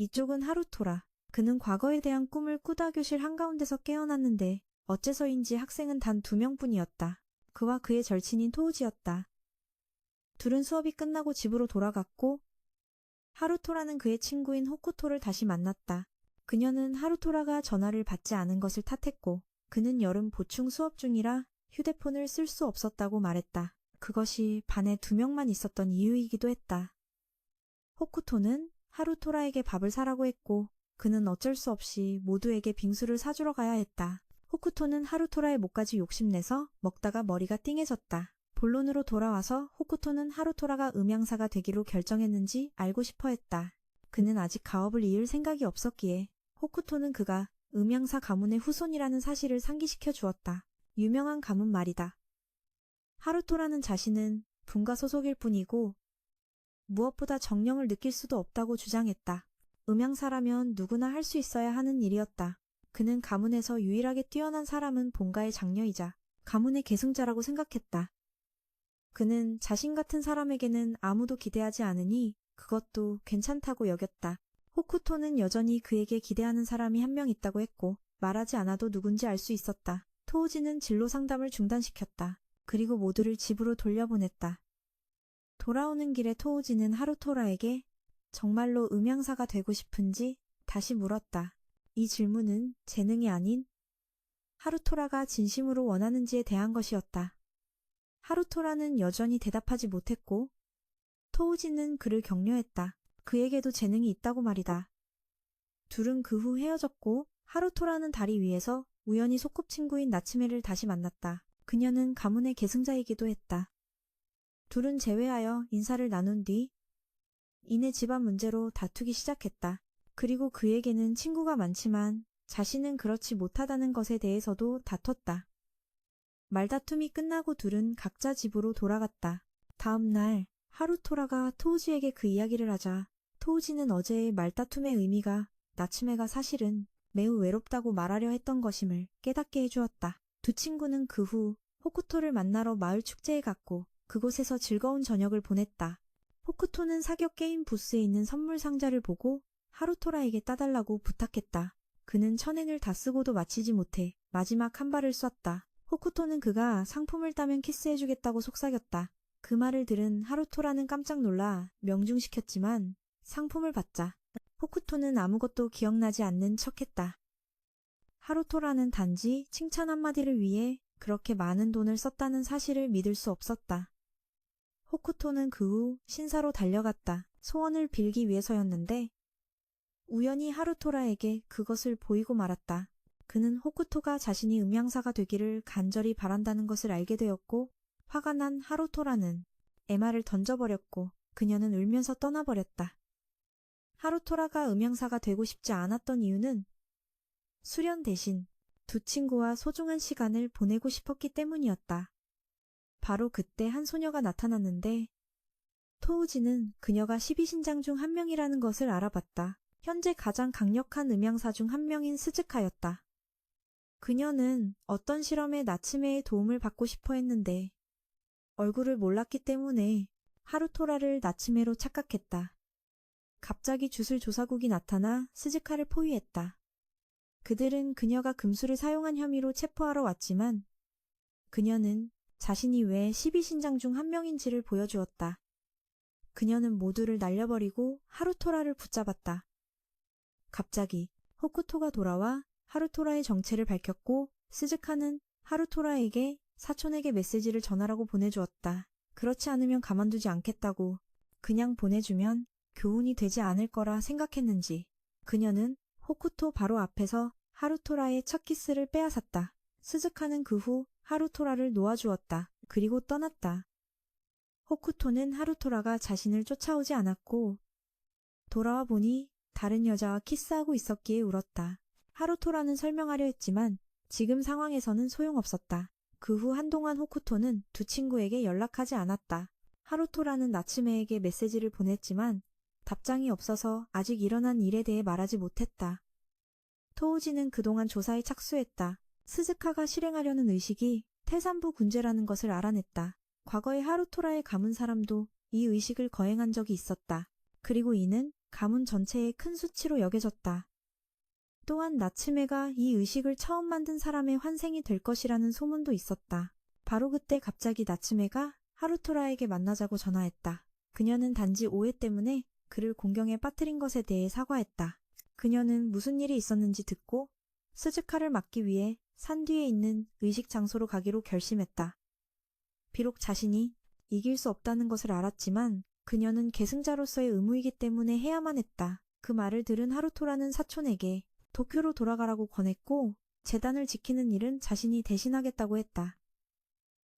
이쪽은 하루토라. 그는 과거에 대한 꿈을 꾸다 교실 한가운데서 깨어났는데 어째서인지 학생은 단 2명뿐이었다. 그와 그의 절친인 토우지였다. 둘은 수업이 끝나고 집으로 돌아갔고 하루토라는 그의 친구인 호쿠토를 다시 만났다. 그녀는 하루토라가 전화를 받지 않은 것을 탓했고 그는 여름 보충 수업 중이라 휴대폰을 쓸 수 없었다고 말했다. 그것이 반에 2명만 있었던 이유이기도 했다. 호쿠토는 하루토라에게 밥을 사라고 했고 그는 어쩔 수 없이 모두에게 빙수를 사주러 가야 했다. 호쿠토는 하루토라의 목까지 욕심내서 먹다가 머리가 띵해졌다. 본론으로 돌아와서 호쿠토는 하루토라가 음향사가 되기로 결정했는지 알고 싶어 했다. 그는 아직 가업을 이을 생각이 없었기에 호쿠토는 그가 음향사 가문의 후손이라는 사실을 상기시켜 주었다. 유명한 가문 말이다. 하루토라는 자신은 분가 소속일 뿐이고 무엇보다 정령을 느낄 수도 없다고 주장했다. 음향사라면 누구나 할 수 있어야 하는 일이었다. 그는 가문에서 유일하게 뛰어난 사람은 본가의 장녀이자 가문의 계승자라고 생각했다. 그는 자신 같은 사람에게는 아무도 기대하지 않으니 그것도 괜찮다고 여겼다. 호쿠토는 여전히 그에게 기대하는 사람이 한 명 있다고 했고 말하지 않아도 누군지 알 수 있었다. 토우지는 진로 상담을 중단시켰다. 그리고 모두를 집으로 돌려보냈다. 돌아오는 길에 토우지는 하루토라에게 정말로 음향사가 되고 싶은지 다시 물었다. 이 질문은 재능이 아닌 하루토라가 진심으로 원하는지에 대한 것이었다. 하루토라는 여전히 대답하지 못했고 토우지는 그를 격려했다. 그에게도 재능이 있다고 말이다. 둘은 그 후 헤어졌고 하루토라는 다리 위에서 우연히 소꿉친구인 나츠메를 다시 만났다. 그녀는 가문의 계승자이기도 했다. 둘은 재회하여 인사를 나눈 뒤 이내 집안 문제로 다투기 시작했다. 그리고 그에게는 친구가 많지만 자신은 그렇지 못하다는 것에 대해서도 다퉜다. 말다툼이 끝나고 둘은 각자 집으로 돌아갔다. 다음 날 하루토라가 토우지에게 그 이야기를 하자 토우지는 어제의 말다툼의 의미가 나츠메가 사실은 매우 외롭다고 말하려 했던 것임을 깨닫게 해주었다. 두 친구는 그 후 호쿠토를 만나러 마을 축제에 갔고 그곳에서 즐거운 저녁을 보냈다. 호쿠토는 사격 게임 부스에 있는 선물 상자를 보고 하루토라에게 따달라고 부탁했다. 그는 천엔을 다 쓰고도 마치지 못해 마지막 한 발을 쐈다. 호쿠토는 그가 상품을 따면 키스해주겠다고 속삭였다. 그 말을 들은 하루토라는 깜짝 놀라 명중시켰지만 상품을 받자 호쿠토는 아무것도 기억나지 않는 척했다. 하루토라는 단지 칭찬 한마디를 위해 그렇게 많은 돈을 썼다는 사실을 믿을 수 없었다. 호쿠토는 그 후 신사로 달려갔다. 소원을 빌기 위해서였는데 우연히 하루토라에게 그것을 보이고 말았다. 그는 호쿠토가 자신이 음향사가 되기를 간절히 바란다는 것을 알게 되었고 화가 난 하루토라는 에마를 던져버렸고 그녀는 울면서 떠나버렸다. 하루토라가 음향사가 되고 싶지 않았던 이유는 수련 대신 두 친구와 소중한 시간을 보내고 싶었기 때문이었다. 바로 그때 한 소녀가 나타났는데 토우지는 그녀가 12신장 중 한 명이라는 것을 알아봤다. 현재 가장 강력한 음향사 중 한 명인 스즈카였다. 그녀는 어떤 실험에 나츠메의 도움을 받고 싶어 했는데 얼굴을 몰랐기 때문에 하루토라를 나츠메로 착각했다. 갑자기 주술조사국이 나타나 스즈카를 포위했다. 그들은 그녀가 금수를 사용한 혐의로 체포하러 왔지만 그녀는 자신이 왜 12신장 중 한 명인지를 보여주었다. 그녀는 모두를 날려버리고 하루토라를 붙잡았다. 갑자기 호쿠토가 돌아와 하루토라의 정체를 밝혔고 스즈카는 하루토라에게 사촌에게 메시지를 전하라고 보내주었다. 그렇지 않으면 가만두지 않겠다고 그냥 보내주면 교훈이 되지 않을 거라 생각했는지 그녀는 호쿠토 바로 앞에서 하루토라의 첫 키스를 빼앗았다. 스즈카는 그 후 하루토라를 놓아주었다. 그리고 떠났다. 호쿠토는 하루토라가 자신을 쫓아오지 않았고 돌아와 보니 다른 여자와 키스하고 있었기에 울었다. 하루토라는 설명하려 했지만 지금 상황에서는 소용없었다. 그 후 한동안 호쿠토는 두 친구에게 연락하지 않았다. 하루토라는 나츠메에게 메시지를 보냈지만 답장이 없어서 아직 일어난 일에 대해 말하지 못했다. 토우지는 그동안 조사에 착수했다. 스즈카가 실행하려는 의식이 태산부 군제라는 것을 알아냈다. 과거에 하루토라의 가문 사람도 이 의식을 거행한 적이 있었다. 그리고 이는 가문 전체의 큰 수치로 여겨졌다. 또한 나츠메가 이 의식을 처음 만든 사람의 환생이 될 것이라는 소문도 있었다. 바로 그때 갑자기 나츠메가 하루토라에게 만나자고 전화했다. 그녀는 단지 오해 때문에 그를 공경에 빠뜨린 것에 대해 사과했다. 그녀는 무슨 일이 있었는지 듣고 스즈카를 막기 위해 산 뒤에 있는 의식 장소로 가기로 결심했다. 비록 자신이 이길 수 없다는 것을 알았지만 그녀는 계승자로서의 의무이기 때문에 해야만 했다. 그 말을 들은 하루토라는 사촌에게 도쿄로 돌아가라고 권했고 재단을 지키는 일은 자신이 대신하겠다고 했다.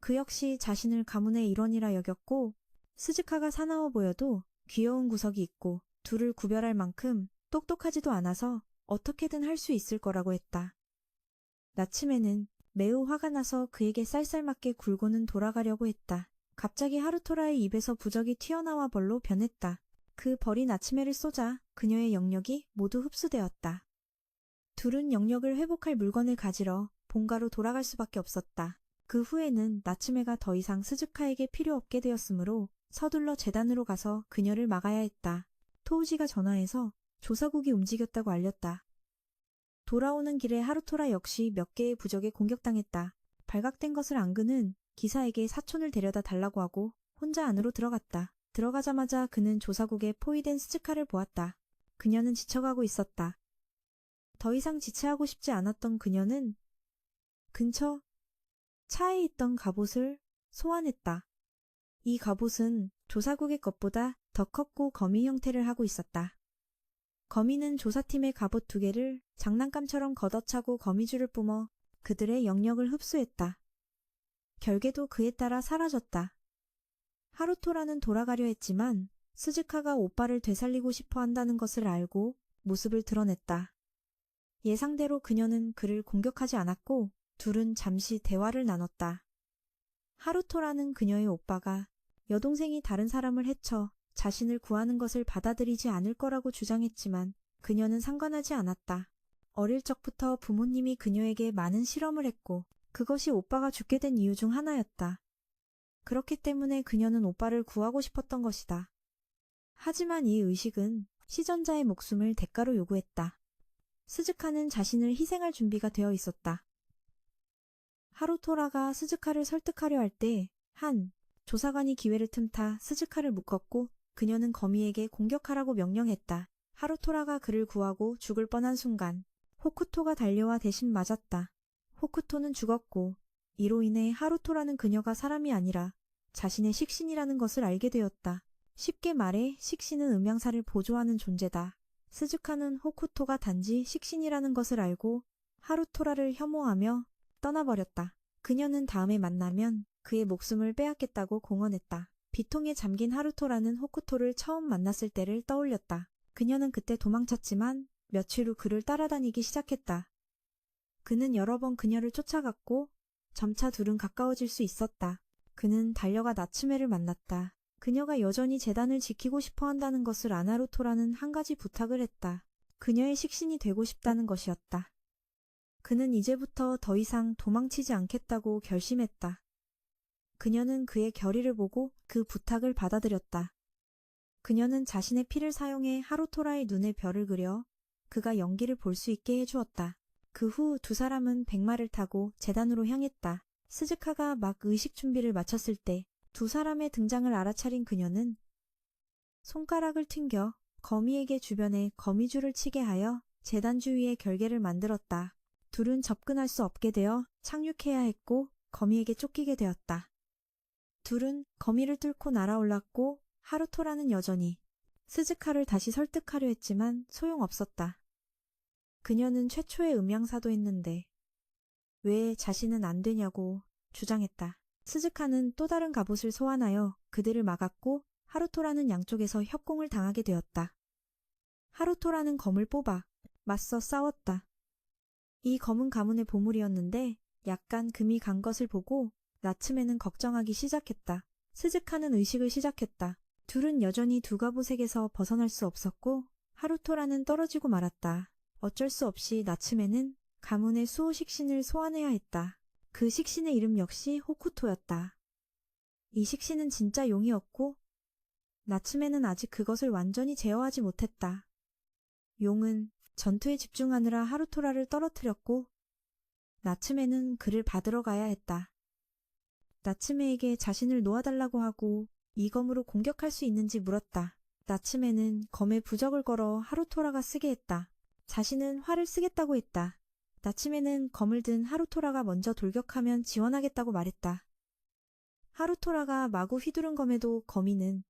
그 역시 자신을 가문의 일원이라 여겼고 스즈카가 사나워 보여도 귀여운 구석이 있고 둘을 구별할 만큼 똑똑하지도 않아서 어떻게든 할 수 있을 거라고 했다. 나츠메는 매우 화가 나서 그에게 쌀쌀맞게 굴고는 돌아가려고 했다. 갑자기 하루토라의 입에서 부적이 튀어나와 벌로 변했다. 그 벌이 나츠메를 쏘자 그녀의 영역이 모두 흡수되었다. 둘은 영역을 회복할 물건을 가지러 본가로 돌아갈 수밖에 없었다. 그 후에는 나츠메가 더 이상 스즈카에게 필요 없게 되었으므로 서둘러 재단으로 가서 그녀를 막아야 했다. 토우지가 전화해서 조사국이 움직였다고 알렸다. 돌아오는 길에 하루토라 역시 몇 개의 부적에 공격당했다. 발각된 것을 안 그는 기사에게 사촌을 데려다 달라고 하고 혼자 안으로 들어갔다. 들어가자마자 그는 조사국에 포위된 스즈카를 보았다. 그녀는 지쳐가고 있었다. 더 이상 지체하고 싶지 않았던 그녀는 근처 차에 있던 갑옷을 소환했다. 이 갑옷은 조사국의 것보다 더 컸고 거미 형태를 하고 있었다. 거미는 조사팀의 갑옷 2개를 장난감처럼 걷어차고 거미줄을 뿜어 그들의 영역을 흡수했다. 결계도 그에 따라 사라졌다. 하루토라는 돌아가려 했지만 스즈카가 오빠를 되살리고 싶어 한다는 것을 알고 모습을 드러냈다. 예상대로 그녀는 그를 공격하지 않았고 둘은 잠시 대화를 나눴다. 하루토라는 그녀의 오빠가 여동생이 다른 사람을 해쳐 자신을 구하는 것을 받아들이지 않을 거라고 주장했지만 그녀는 상관하지 않았다. 어릴 적부터 부모님이 그녀에게 많은 실험을 했고 그것이 오빠가 죽게 된 이유 중 하나였다. 그렇기 때문에 그녀는 오빠를 구하고 싶었던 것이다. 하지만 이 의식은 시전자의 목숨을 대가로 요구했다. 스즈카는 자신을 희생할 준비가 되어 있었다. 하루토라가 스즈카를 설득하려 할 때 한 조사관이 기회를 틈타 스즈카를 묶었고 그녀는 거미에게 공격하라고 명령했다. 하루토라가 그를 구하고 죽을 뻔한 순간 호쿠토가 달려와 대신 맞았다. 호쿠토는 죽었고 이로 인해 하루토라는 그녀가 사람이 아니라 자신의 식신이라는 것을 알게 되었다. 쉽게 말해 식신은 음양사를 보조하는 존재다. 스즈카는 호쿠토가 단지 식신이라는 것을 알고 하루토라를 혐오하며 떠나버렸다. 그녀는 다음에 만나면 그의 목숨을 빼앗겠다고 공언했다. 비통에 잠긴 하루토라는 호쿠토를 처음 만났을 때를 떠올렸다. 그녀는 그때 도망쳤지만 며칠 후 그를 따라다니기 시작했다. 그는 여러 번 그녀를 쫓아갔고 점차 둘은 가까워질 수 있었다. 그는 달려가 나츠메를 만났다. 그녀가 여전히 재단을 지키고 싶어 한다는 것을 안 하루토라는 한 가지 부탁을 했다. 그녀의 식신이 되고 싶다는 것이었다. 그는 이제부터 더 이상 도망치지 않겠다고 결심했다. 그녀는 그의 결의를 보고 그 부탁을 받아들였다. 그녀는 자신의 피를 사용해 하루토라의 눈에 별을 그려 그가 연기를 볼 수 있게 해주었다. 그 후 두 사람은 백마를 타고 재단으로 향했다. 스즈카가 막 의식 준비를 마쳤을 때 두 사람의 등장을 알아차린 그녀는 손가락을 튕겨 거미에게 주변에 거미줄을 치게 하여 재단 주위에 결계를 만들었다. 둘은 접근할 수 없게 되어 착륙해야 했고 거미에게 쫓기게 되었다. 둘은 거미를 뚫고 날아올랐고 하루토라는 여전히 스즈카를 다시 설득하려 했지만 소용없었다. 그녀는 최초의 음양사도 했는데 왜 자신은 안 되냐고 주장했다. 스즈카는 또 다른 갑옷을 소환하여 그들을 막았고 하루토라는 양쪽에서 협공을 당하게 되었다. 하루토라는 검을 뽑아 맞서 싸웠다. 이 검은 가문의 보물이었는데 약간 금이 간 것을 보고 나츠메는 걱정하기 시작했다. 스즈카는 의식을 시작했다. 둘은 여전히 두 갑옷에게서 벗어날 수 없었고 하루토라는 떨어지고 말았다. 어쩔 수 없이 나츠메는 가문의 수호 식신을 소환해야 했다. 그 식신의 이름 역시 호쿠토였다. 이 식신은 진짜 용이었고 나츠메는 아직 그것을 완전히 제어하지 못했다. 용은 전투에 집중하느라 하루토라를 떨어뜨렸고 나츠메는 그를 받으러 가야 했다. 나츠메에게 자신을 놓아달라고 하고 이 검으로 공격할 수 있는지 물었다. 나츠메는 검에 부적을 걸어 하루토라가 쓰게 했다. 자신은 활을 쓰겠다고 했다. 나츠메는 검을 든 하루토라가 먼저 돌격하면 지원하겠다고 말했다. 하루토라가 마구 휘두른 검에도 거미는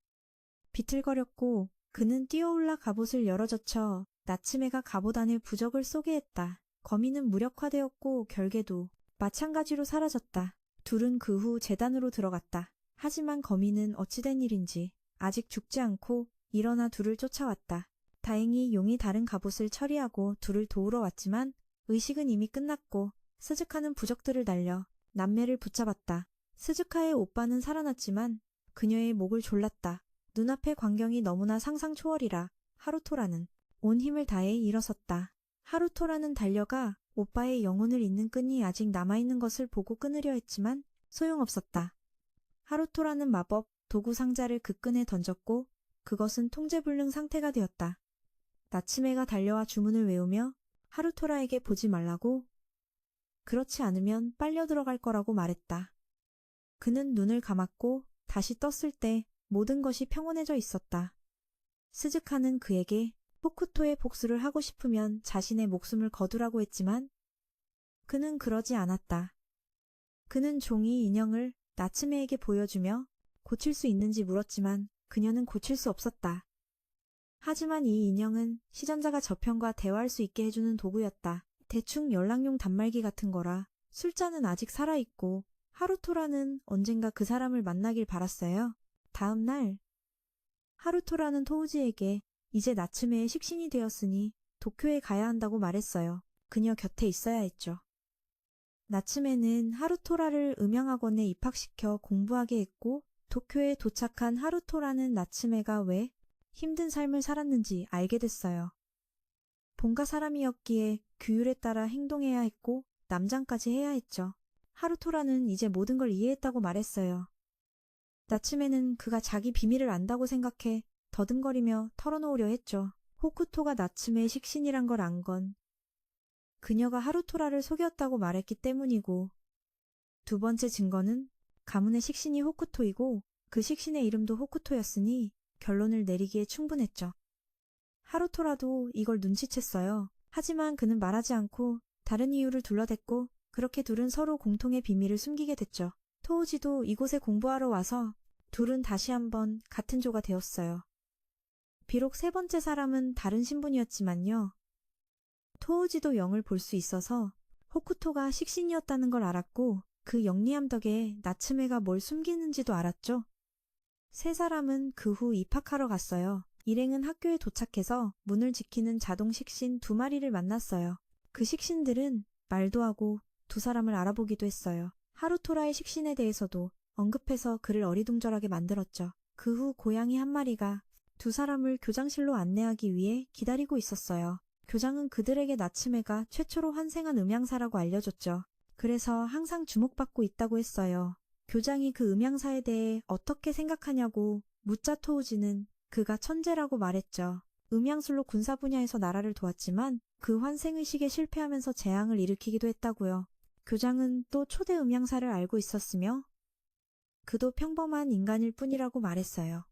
비틀거렸고 그는 뛰어올라 갑옷을 열어젖혀 나츠메가 갑옷 안에 부적을 쏘게 했다. 거미는 무력화되었고 결계도 마찬가지로 사라졌다. 둘은 그 후 재단으로 들어갔다. 하지만 거미는 어찌된 일인지 아직 죽지 않고 일어나 둘을 쫓아왔다. 다행히 용이 다른 갑옷을 처리하고 둘을 도우러 왔지만 의식은 이미 끝났고 스즈카는 부적들을 날려 남매를 붙잡았다. 스즈카의 오빠는 살아났지만 그녀의 목을 졸랐다. 눈앞의 광경이 너무나 상상 초월이라 하루토라는 온 힘을 다해 일어섰다. 하루토라는 달려가 오빠의 영혼을 잇는 끈이 아직 남아있는 것을 보고 끊으려 했지만 소용없었다. 하루토라는 마법 도구 상자를 그 끈에 던졌고 그것은 통제불능 상태가 되었다. 나츠메가 달려와 주문을 외우며 하루토라에게 보지 말라고, 그렇지 않으면 빨려 들어갈 거라고 말했다. 그는 눈을 감았고 다시 떴을 때 모든 것이 평온해져 있었다. 스즈카는 그에게 호쿠토의 복수를 하고 싶으면 자신의 목숨을 거두라고 했지만 그는 그러지 않았다. 그는 종이 인형을 나츠메에게 보여주며 고칠 수 있는지 물었지만 그녀는 고칠 수 없었다. 하지만 이 인형은 시전자가 저편과 대화할 수 있게 해주는 도구였다. 대충 연락용 단말기 같은 거라. 술자는 아직 살아있고 하루토라는 언젠가 그 사람을 만나길 바랐어요. 다음 날 하루토라는 토우지에게 이제 나츠메의 식신이 되었으니 도쿄에 가야 한다고 말했어요. 그녀 곁에 있어야 했죠. 나츠메는 하루토라를 음향학원에 입학시켜 공부하게 했고 도쿄에 도착한 하루토라는 나츠메가 왜 힘든 삶을 살았는지 알게 됐어요. 본가 사람이었기에 규율에 따라 행동해야 했고 남장까지 해야 했죠. 하루토라는 이제 모든 걸 이해했다고 말했어요. 나츠메는 그가 자기 비밀을 안다고 생각해 더듬거리며 털어놓으려 했죠. 호쿠토가 나츠메의 식신이란 걸 안 건 그녀가 하루토라를 속였다고 말했기 때문이고, 두 번째 증거는 가문의 식신이 호쿠토이고 그 식신의 이름도 호쿠토였으니 결론을 내리기에 충분했죠. 하루토라도 이걸 눈치챘어요. 하지만 그는 말하지 않고 다른 이유를 둘러댔고 그렇게 둘은 서로 공통의 비밀을 숨기게 됐죠. 토우지도 이곳에 공부하러 와서 둘은 다시 한번 같은 조가 되었어요. 비록 세 번째 사람은 다른 신분이었지만요. 토우지도 영을 볼 수 있어서 호쿠토가 식신이었다는 걸 알았고 그 영리함 덕에 나츠메가 뭘 숨기는지도 알았죠. 세 사람은 그 후 입학하러 갔어요. 일행은 학교에 도착해서 문을 지키는 자동 식신 2마리를 만났어요. 그 식신들은 말도 하고 두 사람을 알아보기도 했어요. 하루토라의 식신에 대해서도 언급해서 그를 어리둥절하게 만들었죠. 그 후 고양이 1마리가 두 사람을 교장실로 안내하기 위해 기다리고 있었어요. 교장은 그들에게 나츠메가 최초로 환생한 음향사라고 알려줬죠. 그래서 항상 주목받고 있다고 했어요. 교장이 그 음향사에 대해 어떻게 생각하냐고 묻자 토우지는 그가 천재라고 말했죠. 음향술로 군사 분야에서 나라를 도왔지만 그 환생의식에 실패하면서 재앙을 일으키기도 했다고요. 교장은 또 초대 음향사를 알고 있었으며 그도 평범한 인간일 뿐이라고 말했어요.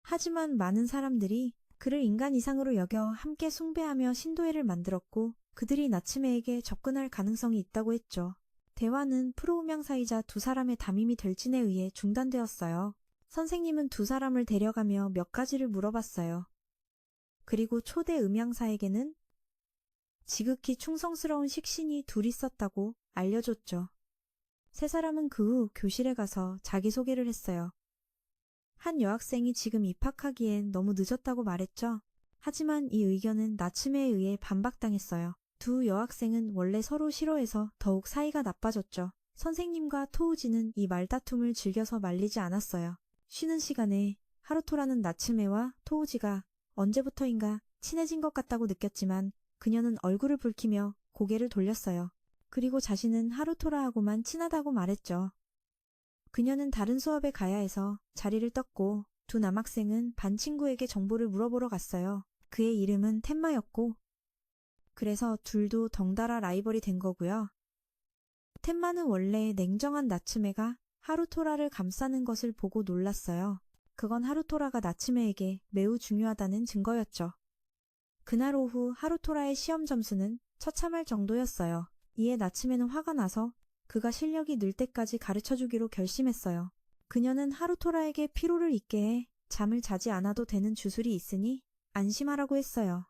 하지만 많은 사람들이 그를 인간 이상으로 여겨 함께 숭배하며 신도회를 만들었고 그들이 나츠메에게 접근할 가능성이 있다고 했죠. 대화는 프로음향사이자 두 사람의 담임이 될진에 의해 중단되었어요. 선생님은 두 사람을 데려가며 몇 가지를 물어봤어요. 그리고 초대 음향사에게는 지극히 충성스러운 식신이 둘 있었다고 알려줬죠. 세 사람은 그 후 교실에 가서 자기소개를 했어요. 한 여학생이 지금 입학하기엔 너무 늦었다고 말했죠. 하지만 이 의견은 나츠메에 의해 반박당했어요. 두 여학생은 원래 서로 싫어해서 더욱 사이가 나빠졌죠. 선생님과 토우지는 이 말다툼을 즐겨서 말리지 않았어요. 쉬는 시간에 하루토라는 나츠메와 토우지가 언제부터인가 친해진 것 같다고 느꼈지만 그녀는 얼굴을 붉히며 고개를 돌렸어요. 그리고 자신은 하루토라하고만 친하다고 말했죠. 그녀는 다른 수업에 가야 해서 자리를 떴고 두 남학생은 반 친구에게 정보를 물어보러 갔어요. 그의 이름은 텐마였고, 그래서 둘도 덩달아 라이벌이 된 거고요. 텐마는 원래 냉정한 나츠메가 하루토라를 감싸는 것을 보고 놀랐어요. 그건 하루토라가 나츠메에게 매우 중요하다는 증거였죠. 그날 오후 하루토라의 시험 점수는 처참할 정도였어요. 이에 나츠메는 화가 나서 그가 실력이 늘 때까지 가르쳐주기로 결심했어요. 그녀는 하루토라에게 피로를 잊게 해 잠을 자지 않아도 되는 주술이 있으니 안심하라고 했어요.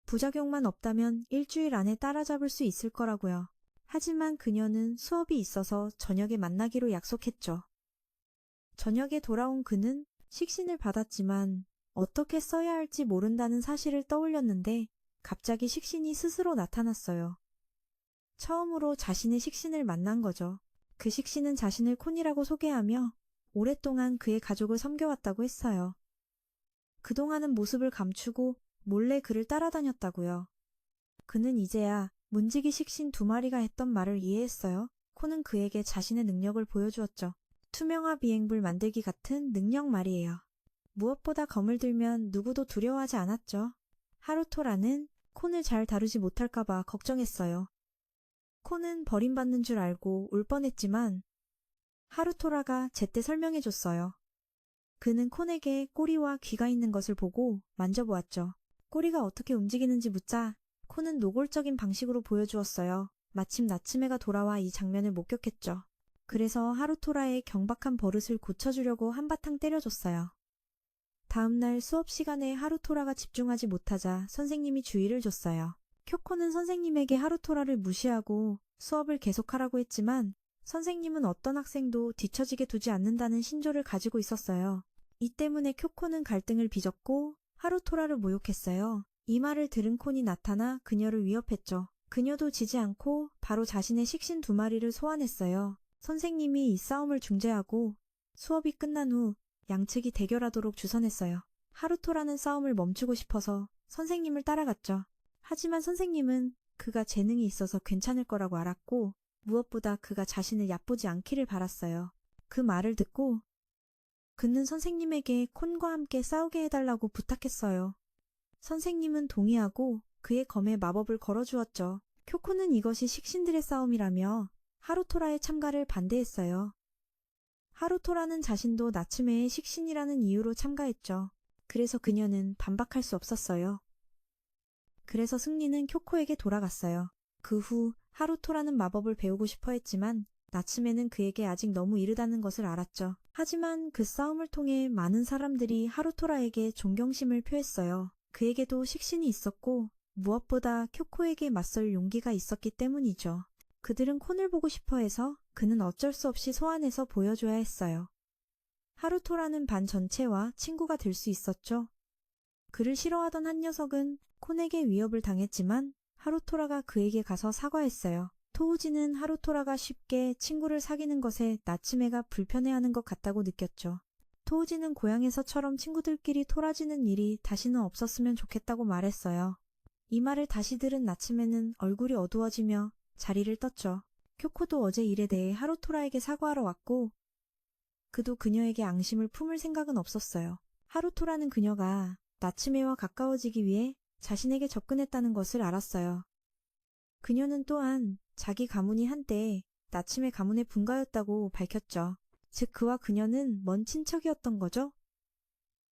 부작용만 없다면 일주일 안에 따라잡을 수 있을 거라고요. 하지만 그녀는 수업이 있어서 저녁에 만나기로 약속했죠. 저녁에 돌아온 그는 식신을 받았지만 어떻게 써야 할지 모른다는 사실을 떠올렸는데 갑자기 식신이 스스로 나타났어요. 처음으로 자신의 식신을 만난 거죠. 그 식신은 자신을 콘이라고 소개하며 오랫동안 그의 가족을 섬겨왔다고 했어요. 그동안은 모습을 감추고 몰래 그를 따라다녔다고요. 그는 이제야 문지기 식신 2마리가 했던 말을 이해했어요. 콘은 그에게 자신의 능력을 보여주었죠. 투명화 비행불 만들기 같은 능력 말이에요. 무엇보다 검을 들면 누구도 두려워하지 않았죠. 하루토라는 콘을 잘 다루지 못할까봐 걱정했어요. 콘은 버림받는 줄 알고 울 뻔했지만 하루토라가 제때 설명해줬어요. 그는 콘에게 꼬리와 귀가 있는 것을 보고 만져보았죠. 꼬리가 어떻게 움직이는지 묻자 콘은 노골적인 방식으로 보여주었어요. 마침 나츠메가 돌아와 이 장면을 목격했죠. 그래서 하루토라의 경박한 버릇을 고쳐주려고 한바탕 때려줬어요. 다음날 수업 시간에 하루토라가 집중하지 못하자 선생님이 주의를 줬어요. 쿄코는 선생님에게 하루토라를 무시하고 수업을 계속하라고 했지만 선생님은 어떤 학생도 뒤처지게 두지 않는다는 신조를 가지고 있었어요. 이 때문에 쿄코는 갈등을 빚었고 하루토라를 모욕했어요. 이 말을 들은 콘이 나타나 그녀를 위협했죠. 그녀도 지지 않고 바로 자신의 식신 2마리를 소환했어요. 선생님이 이 싸움을 중재하고 수업이 끝난 후 양측이 대결하도록 주선했어요. 하루토라는 싸움을 멈추고 싶어서 선생님을 따라갔죠. 하지만 선생님은 그가 재능이 있어서 괜찮을 거라고 알았고 무엇보다 그가 자신을 얕보지 않기를 바랐어요. 그 말을 듣고 그는 선생님에게 콘과 함께 싸우게 해달라고 부탁했어요. 선생님은 동의하고 그의 검에 마법을 걸어주었죠. 쿄코는 이것이 식신들의 싸움이라며 하루토라의 참가를 반대했어요. 하루토라는 자신도 나츠메의 식신이라는 이유로 참가했죠. 그래서 그녀는 반박할 수 없었어요. 그래서 승리는 쿄코에게 돌아갔어요. 그 후 하루토라는 마법을 배우고 싶어 했지만 나츠메는 그에게 아직 너무 이르다는 것을 알았죠. 하지만 그 싸움을 통해 많은 사람들이 하루토라에게 존경심을 표했어요. 그에게도 식신이 있었고 무엇보다 쿄코에게 맞설 용기가 있었기 때문이죠. 그들은 콘을 보고 싶어 해서 그는 어쩔 수 없이 소환해서 보여줘야 했어요. 하루토라는 반 전체와 친구가 될 수 있었죠. 그를 싫어하던 한 녀석은 콘에게 위협을 당했지만 하루토라가 그에게 가서 사과했어요. 토우지는 하루토라가 쉽게 친구를 사귀는 것에 나츠메가 불편해하는 것 같다고 느꼈죠. 토우지는 고향에서처럼 친구들끼리 토라지는 일이 다시는 없었으면 좋겠다고 말했어요. 이 말을 다시 들은 나츠메는 얼굴이 어두워지며 자리를 떴죠. 쿄코도 어제 일에 대해 하루토라에게 사과하러 왔고 그도 그녀에게 앙심을 품을 생각은 없었어요. 하루토라는 그녀가 나츠메와 가까워지기 위해 자신에게 접근했다는 것을 알았어요. 그녀는 또한 자기 가문이 한때 나츠메 가문의 분가였다고 밝혔죠. 즉 그와 그녀는 먼 친척이었던 거죠.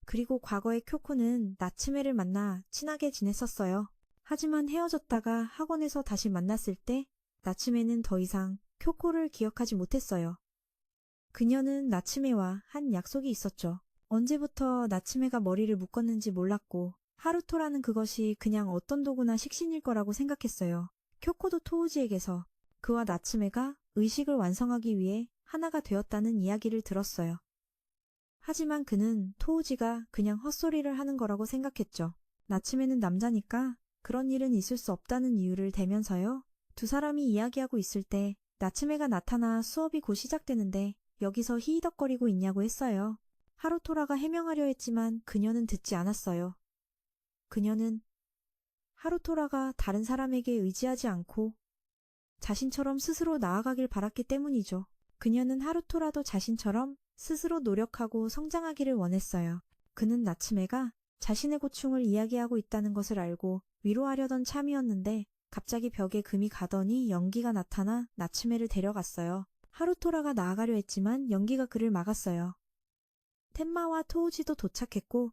그리고 과거에 쿄코는 나츠메를 만나 친하게 지냈었어요. 하지만 헤어졌다가 학원에서 다시 만났을 때 나츠메는 더 이상 쿄코를 기억하지 못했어요. 그녀는 나츠메와 한 약속이 있었죠. 언제부터 나츠메가 머리를 묶었는지 몰랐고 하루토라는 그것이 그냥 어떤 도구나 식신일 거라고 생각했어요. 쿄코도 토우지에게서 그와 나츠메가 의식을 완성하기 위해 하나가 되었다는 이야기를 들었어요. 하지만 그는 토우지가 그냥 헛소리를 하는 거라고 생각했죠. 나츠메는 남자니까 그런 일은 있을 수 없다는 이유를 대면서요. 두 사람이 이야기하고 있을 때 나츠메가 나타나 수업이 곧 시작되는데 여기서 히히덕거리고 있냐고 했어요. 하루토라가 해명하려 했지만 그녀는 듣지 않았어요. 그녀는 하루토라가 다른 사람에게 의지하지 않고 자신처럼 스스로 나아가길 바랐기 때문이죠. 그녀는 하루토라도 자신처럼 스스로 노력하고 성장하기를 원했어요. 그는 나츠메가 자신의 고충을 이야기하고 있다는 것을 알고 위로하려던 참이었는데 갑자기 벽에 금이 가더니 연기가 나타나 나츠메를 데려갔어요. 하루토라가 나아가려 했지만 연기가 그를 막았어요. 텐마와 토우지도 도착했고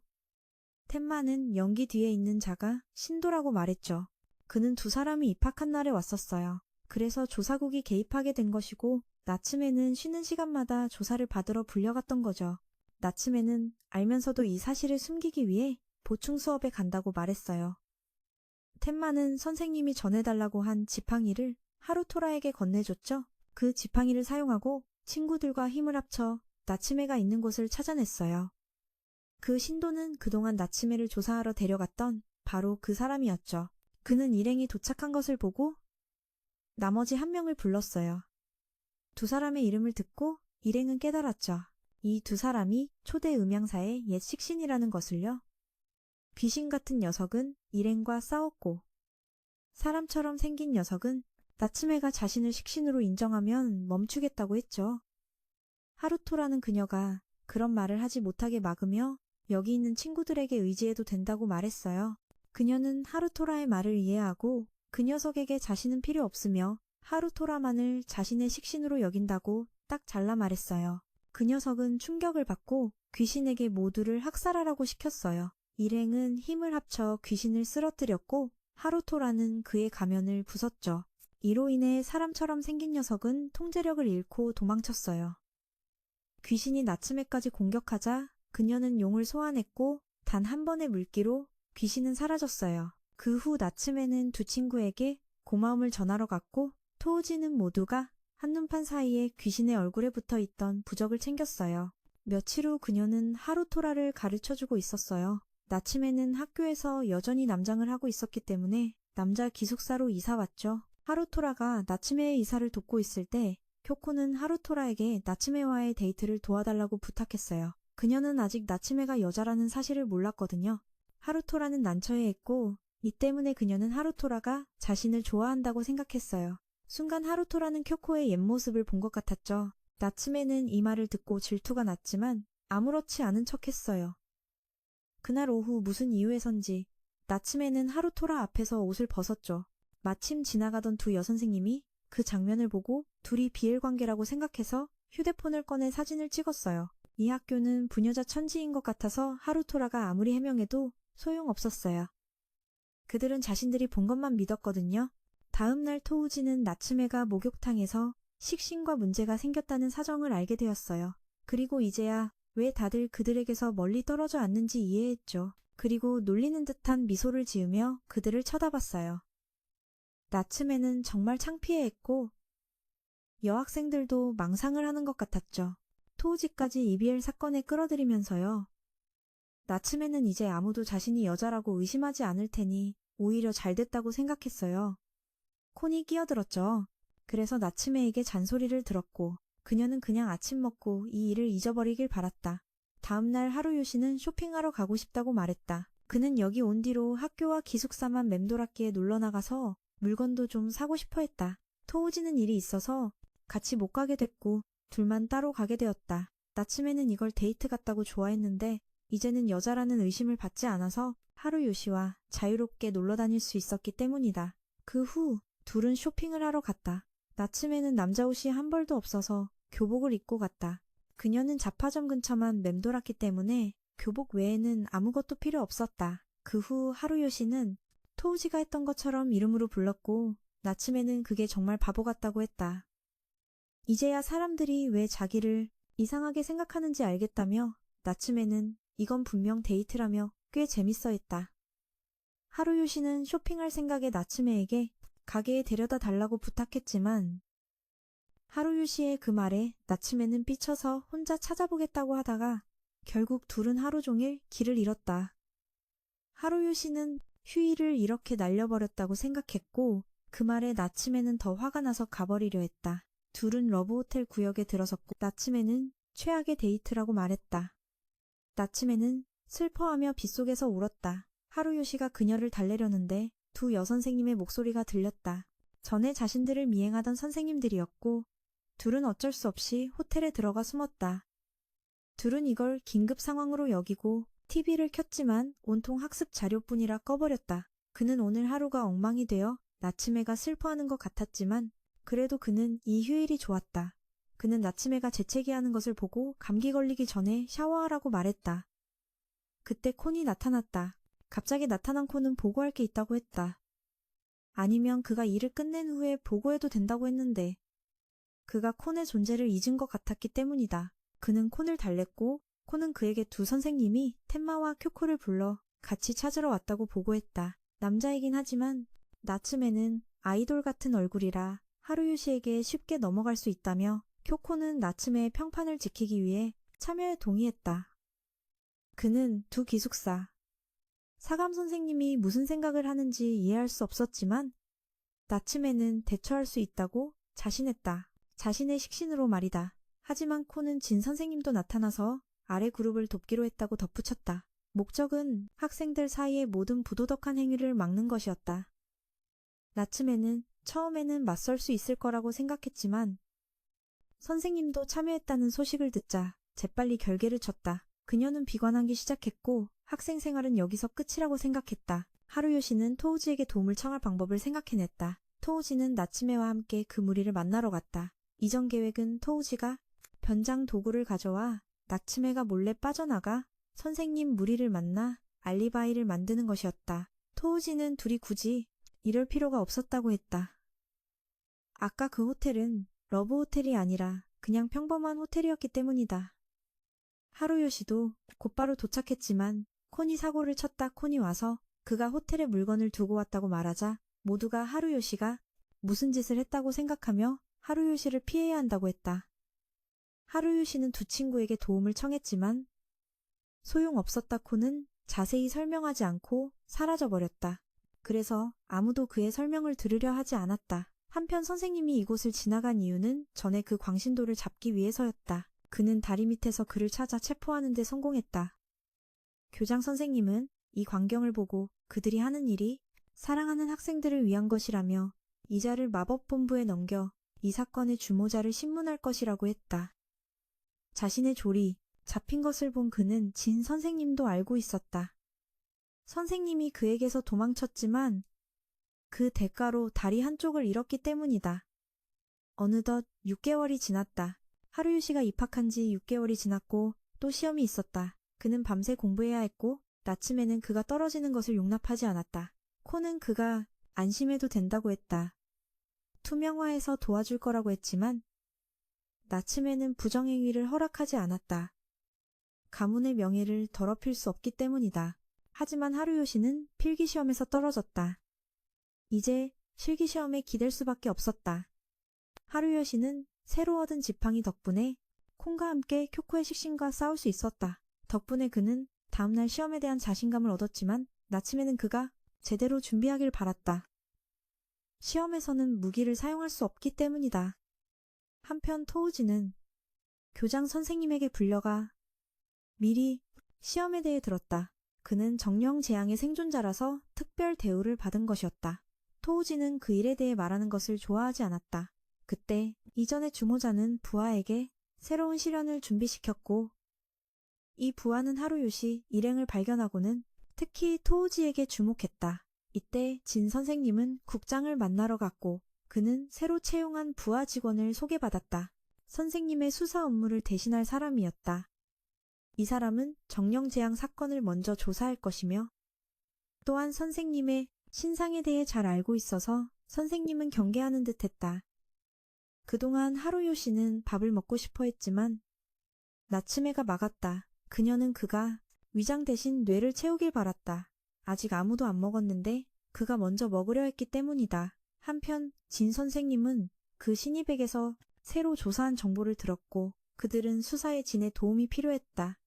텐마는 연기 뒤에 있는 자가 신도라고 말했죠. 그는 두 사람이 입학한 날에 왔었어요. 그래서 조사국이 개입하게 된 것이고 나츠메는 쉬는 시간마다 조사를 받으러 불려갔던 거죠. 나츠메는 알면서도 이 사실을 숨기기 위해 보충 수업에 간다고 말했어요. 텐마는 선생님이 전해달라고 한 지팡이를 하루토라에게 건네줬죠. 그 지팡이를 사용하고 친구들과 힘을 합쳐 나츠메가 있는 곳을 찾아냈어요. 그 신도는 그동안 나츠메를 조사하러 데려갔던 바로 그 사람이었죠. 그는 일행이 도착한 것을 보고 나머지 한 명을 불렀어요. 두 사람의 이름을 듣고 일행은 깨달았죠. 이 두 사람이 초대 음양사의 옛 식신이라는 것을요. 귀신 같은 녀석은 일행과 싸웠고 사람처럼 생긴 녀석은 나츠메가 자신을 식신으로 인정하면 멈추겠다고 했죠. 하루토라는 그녀가 그런 말을 하지 못하게 막으며 여기 있는 친구들에게 의지해도 된다고 말했어요. 그녀는 하루토라의 말을 이해하고 그 녀석에게 자신은 필요 없으며 하루토라만을 자신의 식신으로 여긴다고 딱 잘라 말했어요. 그 녀석은 충격을 받고 귀신에게 모두를 학살하라고 시켰어요. 일행은 힘을 합쳐 귀신을 쓰러뜨렸고 하루토라는 그의 가면을 부쉈죠. 이로 인해 사람처럼 생긴 녀석은 통제력을 잃고 도망쳤어요. 귀신이 나츠메까지 공격하자 그녀는 용을 소환했고 단 한 번의 물기로 귀신은 사라졌어요. 그 후 나츠메는 두 친구에게 고마움을 전하러 갔고 토우지는 모두가 한눈판 사이에 귀신의 얼굴에 붙어있던 부적을 챙겼어요. 며칠 후 그녀는 하루토라를 가르쳐주고 있었어요. 나츠메는 학교에서 여전히 남장을 하고 있었기 때문에 남자 기숙사로 이사 왔죠. 하루토라가 나츠메의 이사를 돕고 있을 때 쿄코는 하루토라에게 나츠메와의 데이트를 도와달라고 부탁했어요. 그녀는 아직 나츠메가 여자라는 사실을 몰랐거든요. 하루토라는 난처해했고 이 때문에 그녀는 하루토라가 자신을 좋아한다고 생각했어요. 순간 하루토라는 쿄코의 옛 모습을 본 것 같았죠. 나츠메는 이 말을 듣고 질투가 났지만 아무렇지 않은 척했어요. 그날 오후 무슨 이유에선지 나츠메는 하루토라 앞에서 옷을 벗었죠. 마침 지나가던 두 여선생님이 그 장면을 보고 둘이 비엘관계라고 생각해서 휴대폰을 꺼내 사진을 찍었어요. 이 학교는 부녀자 천지인 것 같아서 하루토라가 아무리 해명해도 소용없었어요. 그들은 자신들이 본 것만 믿었거든요. 다음 날 토우지는 나츠메가 목욕탕에서 식신과 문제가 생겼다는 사정을 알게 되었어요. 그리고 이제야 왜 다들 그들에게서 멀리 떨어져 앉는지 이해했죠. 그리고 놀리는 듯한 미소를 지으며 그들을 쳐다봤어요. 나츠메는 정말 창피해했고 여학생들도 망상을 하는 것 같았죠. 토우지까지 이비엘 사건에 끌어들이면서요. 나츠메는 이제 아무도 자신이 여자라고 의심하지 않을 테니 오히려 잘됐다고 생각했어요. 콘이 끼어들었죠. 그래서 나츠메에게 잔소리를 들었고 그녀는 그냥 아침 먹고 이 일을 잊어버리길 바랐다. 다음날 하루요시는 쇼핑하러 가고 싶다고 말했다. 그는 여기 온 뒤로 학교와 기숙사만 맴돌았기에 놀러나가서 물건도 좀 사고 싶어 했다. 토우지는 일이 있어서 같이 못 가게 됐고 둘만 따로 가게 되었다. 나츠메는 이걸 데이트 같다고 좋아했는데 이제는 여자라는 의심을 받지 않아서 하루요시와 자유롭게 놀러 다닐 수 있었기 때문이다. 그 후 둘은 쇼핑을 하러 갔다. 나츠메는 남자 옷이 한 벌도 없어서 교복을 입고 갔다. 그녀는 잡화점 근처만 맴돌았기 때문에 교복 외에는 아무것도 필요 없었다. 그 후 하루요시는 토우지가 했던 것처럼 이름으로 불렀고 나츠메는 그게 정말 바보 같다고 했다. 이제야 사람들이 왜 자기를 이상하게 생각하는지 알겠다며 나츠메는 이건 분명 데이트라며 꽤 재밌어 했다. 하루요시는 쇼핑할 생각에 나츠메에게 가게에 데려다 달라고 부탁했지만 하루요시의 그 말에 나츠메는 삐쳐서 혼자 찾아보겠다고 하다가 결국 둘은 하루 종일 길을 잃었다. 하루요시는 휴일을 이렇게 날려버렸다고 생각했고 그 말에 나츠메는 더 화가 나서 가버리려 했다. 둘은 러브호텔 구역에 들어섰고 나츠메는 최악의 데이트라고 말했다. 나츠메는 슬퍼하며 빗속에서 울었다. 하루요시가 그녀를 달래려는데 두 여선생님의 목소리가 들렸다. 전에 자신들을 미행하던 선생님들이었고 둘은 어쩔 수 없이 호텔에 들어가 숨었다. 둘은 이걸 긴급 상황으로 여기고 TV를 켰지만 온통 학습 자료뿐이라 꺼버렸다. 그는 오늘 하루가 엉망이 되어 나츠메가 슬퍼하는 것 같았지만 그래도 그는 이 휴일이 좋았다. 그는 나츠메가 재채기하는 것을 보고 감기 걸리기 전에 샤워하라고 말했다. 그때 콘이 나타났다. 갑자기 나타난 콘은 보고할 게 있다고 했다. 아니면 그가 일을 끝낸 후에 보고해도 된다고 했는데 그가 콘의 존재를 잊은 것 같았기 때문이다. 그는 콘을 달랬고 콘은 그에게 두 선생님이 텐마와 쿄코를 불러 같이 찾으러 왔다고 보고했다. 남자이긴 하지만 나츠메는 아이돌 같은 얼굴이라 하루유시에게 쉽게 넘어갈 수 있다며 쿄코는 나츠메의 평판을 지키기 위해 참여에 동의했다. 그는 두 기숙사 사감 선생님이 무슨 생각을 하는지 이해할 수 없었지만 나츠메는 대처할 수 있다고 자신했다. 자신의 식신으로 말이다. 하지만 코는 진 선생님도 나타나서 아래 그룹을 돕기로 했다고 덧붙였다. 목적은 학생들 사이의 모든 부도덕한 행위를 막는 것이었다. 나츠메는 처음에는 맞설 수 있을 거라고 생각했지만 선생님도 참여했다는 소식을 듣자 재빨리 결계를 쳤다. 그녀는 비관하기 시작했고 학생 생활은 여기서 끝이라고 생각했다. 하루요시는 토우지에게 도움을 청할 방법을 생각해냈다. 토우지는 나츠메와 함께 그 무리를 만나러 갔다. 이전 계획은 토우지가 변장 도구를 가져와 나츠메가 몰래 빠져나가 선생님 무리를 만나 알리바이를 만드는 것이었다. 토우지는 둘이 굳이 이럴 필요가 없었다고 했다. 아까 그 호텔은 러브 호텔이 아니라 그냥 평범한 호텔이었기 때문이다. 하루요시도 곧바로 도착했지만 콘이 사고를 쳤다. 콘이 와서 그가 호텔에 물건을 두고 왔다고 말하자 모두가 하루요시가 무슨 짓을 했다고 생각하며 하루요시를 피해야 한다고 했다. 하루요시는 두 친구에게 도움을 청했지만 소용없었다. 콘은 자세히 설명하지 않고 사라져버렸다. 그래서 아무도 그의 설명을 들으려 하지 않았다. 한편 선생님이 이곳을 지나간 이유는 전에 그 광신도를 잡기 위해서였다. 그는 다리 밑에서 그를 찾아 체포하는 데 성공했다. 교장 선생님은 이 광경을 보고 그들이 하는 일이 사랑하는 학생들을 위한 것이라며 이자를 마법본부에 넘겨 이 사건의 주모자를 신문할 것이라고 했다. 자신의 졸이 잡힌 것을 본 그는 진 선생님도 알고 있었다. 선생님이 그에게서 도망쳤지만 그 대가로 다리 한쪽을 잃었기 때문이다. 어느덧 6개월이 지났다. 하루유시가 입학한 지 6개월이 지났고 또 시험이 있었다. 그는 밤새 공부해야 했고 나츠메는 그가 떨어지는 것을 용납하지 않았다. 코는 그가 안심해도 된다고 했다. 투명화해서 도와줄 거라고 했지만 나츠메는 부정행위를 허락하지 않았다. 가문의 명예를 더럽힐 수 없기 때문이다. 하지만 하루요시는 필기시험에서 떨어졌다. 이제 실기시험에 기댈 수밖에 없었다. 하루요시는 새로 얻은 지팡이 덕분에 콩과 함께 쿄코의 식신과 싸울 수 있었다. 덕분에 그는 다음날 시험에 대한 자신감을 얻었지만 나츠메는 그가 제대로 준비하길 바랐다. 시험에서는 무기를 사용할 수 없기 때문이다. 한편 토우지는 교장 선생님에게 불려가 미리 시험에 대해 들었다. 그는 정령재앙의 생존자라서 특별 대우를 받은 것이었다. 토우지는 그 일에 대해 말하는 것을 좋아하지 않았다. 그때 이전의 주모자는 부하에게 새로운 시련을 준비시켰고 이 부하는 하루요시 일행을 발견하고는 특히 토우지에게 주목했다. 이때 진 선생님은 국장을 만나러 갔고 그는 새로 채용한 부하 직원을 소개받았다. 선생님의 수사 업무를 대신할 사람이었다. 이 사람은 정령재앙 사건을 먼저 조사할 것이며 또한 선생님의 신상에 대해 잘 알고 있어서 선생님은 경계하는 듯 했다. 그동안 하루요시는 밥을 먹고 싶어 했지만 나츠메가 막았다. 그녀는 그가 위장 대신 뇌를 채우길 바랐다. 아직 아무도 안 먹었는데 그가 먼저 먹으려 했기 때문이다. 한편 진 선생님은 그 신입에게서 새로 조사한 정보를 들었고 그들은 수사에 진의 도움이 필요했다.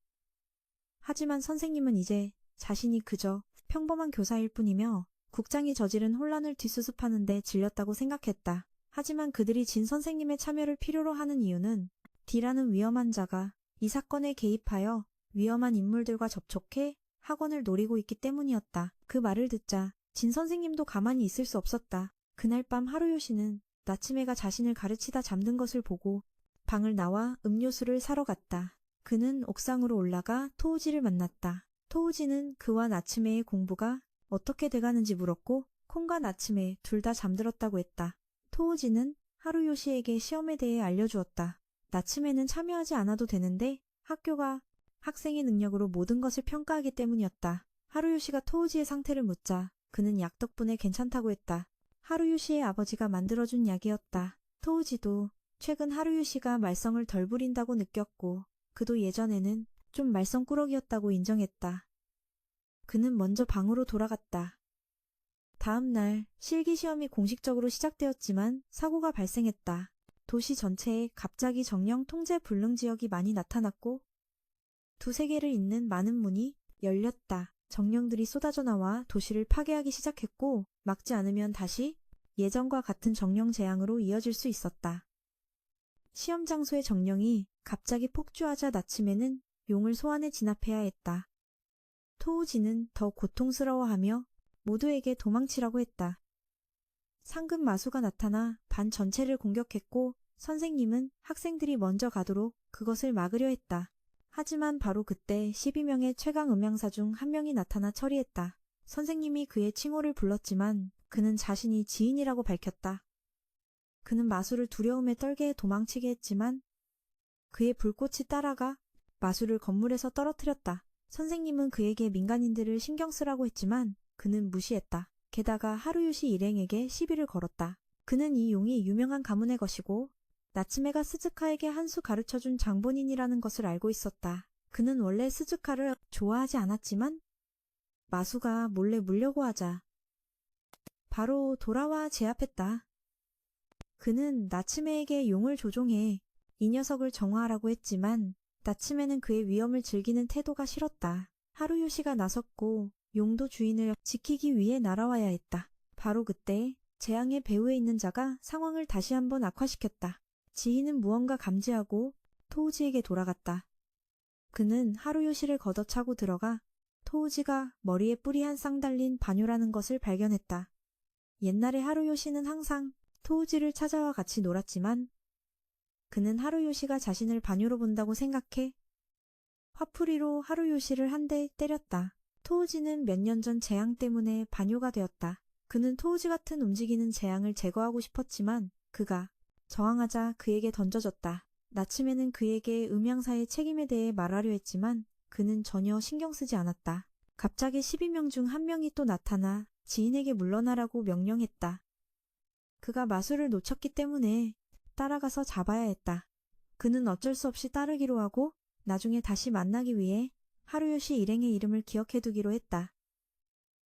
하지만 선생님은 이제 자신이 그저 평범한 교사일 뿐이며 국장이 저지른 혼란을 뒷수습하는 데 질렸다고 생각했다. 하지만 그들이 진 선생님의 참여를 필요로 하는 이유는 D라는 위험한 자가 이 사건에 개입하여 위험한 인물들과 접촉해 학원을 노리고 있기 때문이었다. 그 말을 듣자 진 선생님도 가만히 있을 수 없었다. 그날 밤 하루요시는 나츠메가 자신을 가르치다 잠든 것을 보고 방을 나와 음료수를 사러 갔다. 그는 옥상으로 올라가 토우지를 만났다. 토우지는 그와 나츠메의 공부가 어떻게 돼가는지 물었고 콩과 나츠메 둘 다 잠들었다고 했다. 토우지는 하루요시에게 시험에 대해 알려주었다. 나츠메는 참여하지 않아도 되는데 학교가 학생의 능력으로 모든 것을 평가하기 때문이었다. 하루요시가 토우지의 상태를 묻자 그는 약 덕분에 괜찮다고 했다. 하루요시의 아버지가 만들어준 약이었다. 토우지도 최근 하루요시가 말썽을 덜 부린다고 느꼈고 그도 예전에는 좀 말썽꾸러기였다고 인정했다. 그는 먼저 방으로 돌아갔다. 다음 날 실기시험이 공식적으로 시작되었지만 사고가 발생했다. 도시 전체에 갑자기 정령 통제 불능 지역이 많이 나타났고 두세 개를 잇는 많은 문이 열렸다. 정령들이 쏟아져 나와 도시를 파괴하기 시작했고 막지 않으면 다시 예전과 같은 정령 재앙으로 이어질 수 있었다. 시험 장소의 정령이 갑자기 폭주하자 나츠메는 용을 소환해 진압해야 했다. 토우지는 더 고통스러워하며 모두에게 도망치라고 했다. 상급 마수가 나타나 반 전체를 공격했고 선생님은 학생들이 먼저 가도록 그것을 막으려 했다. 하지만 바로 그때 12명의 최강 음향사 중 한 명이 나타나 처리했다. 선생님이 그의 칭호를 불렀지만 그는 자신이 지인이라고 밝혔다. 그는 마수를 두려움에 떨게 도망치게 했지만 그의 불꽃이 따라가 마수를 건물에서 떨어뜨렸다. 선생님은 그에게 민간인들을 신경 쓰라고 했지만 그는 무시했다. 게다가 하루요시 일행에게 시비를 걸었다. 그는 이 용이 유명한 가문의 것이고 나츠메가 스즈카에게 한 수 가르쳐준 장본인이라는 것을 알고 있었다. 그는 원래 스즈카를 좋아하지 않았지만 마수가 몰래 물려고 하자 바로 돌아와 제압했다. 그는 나츠메에게 용을 조종해 이 녀석을 정화하라고 했지만 나츠메는 그의 위험을 즐기는 태도가 싫었다. 하루요시가 나섰고 용도 주인을 지키기 위해 날아와야 했다. 바로 그때 재앙의 배후에 있는 자가 상황을 다시 한번 악화시켰다. 지희는 무언가 감지하고 토우지에게 돌아갔다. 그는 하루요시를 걷어차고 들어가 토우지가 머리에 뿔이 한 쌍 달린 반요라는 것을 발견했다. 옛날에 하루요시는 항상 토우지를 찾아와 같이 놀았지만 그는 하루요시가 자신을 반요로 본다고 생각해 화풀이로 하루요시를 한 대 때렸다. 토우지는 몇 년 전 재앙 때문에 반요가 되었다. 그는 토우지 같은 움직이는 재앙을 제거하고 싶었지만 그가 저항하자 그에게 던져졌다. 나츠메는 그에게 음향사의 책임에 대해 말하려 했지만 그는 전혀 신경 쓰지 않았다. 갑자기 12명 중 한 명이 또 나타나 지인에게 물러나라고 명령했다. 그가 마술을 놓쳤기 때문에 따라가서 잡아야 했다. 그는 어쩔 수 없이 따르기로 하고 나중에 다시 만나기 위해 하루요시 일행의 이름을 기억해두기로 했다.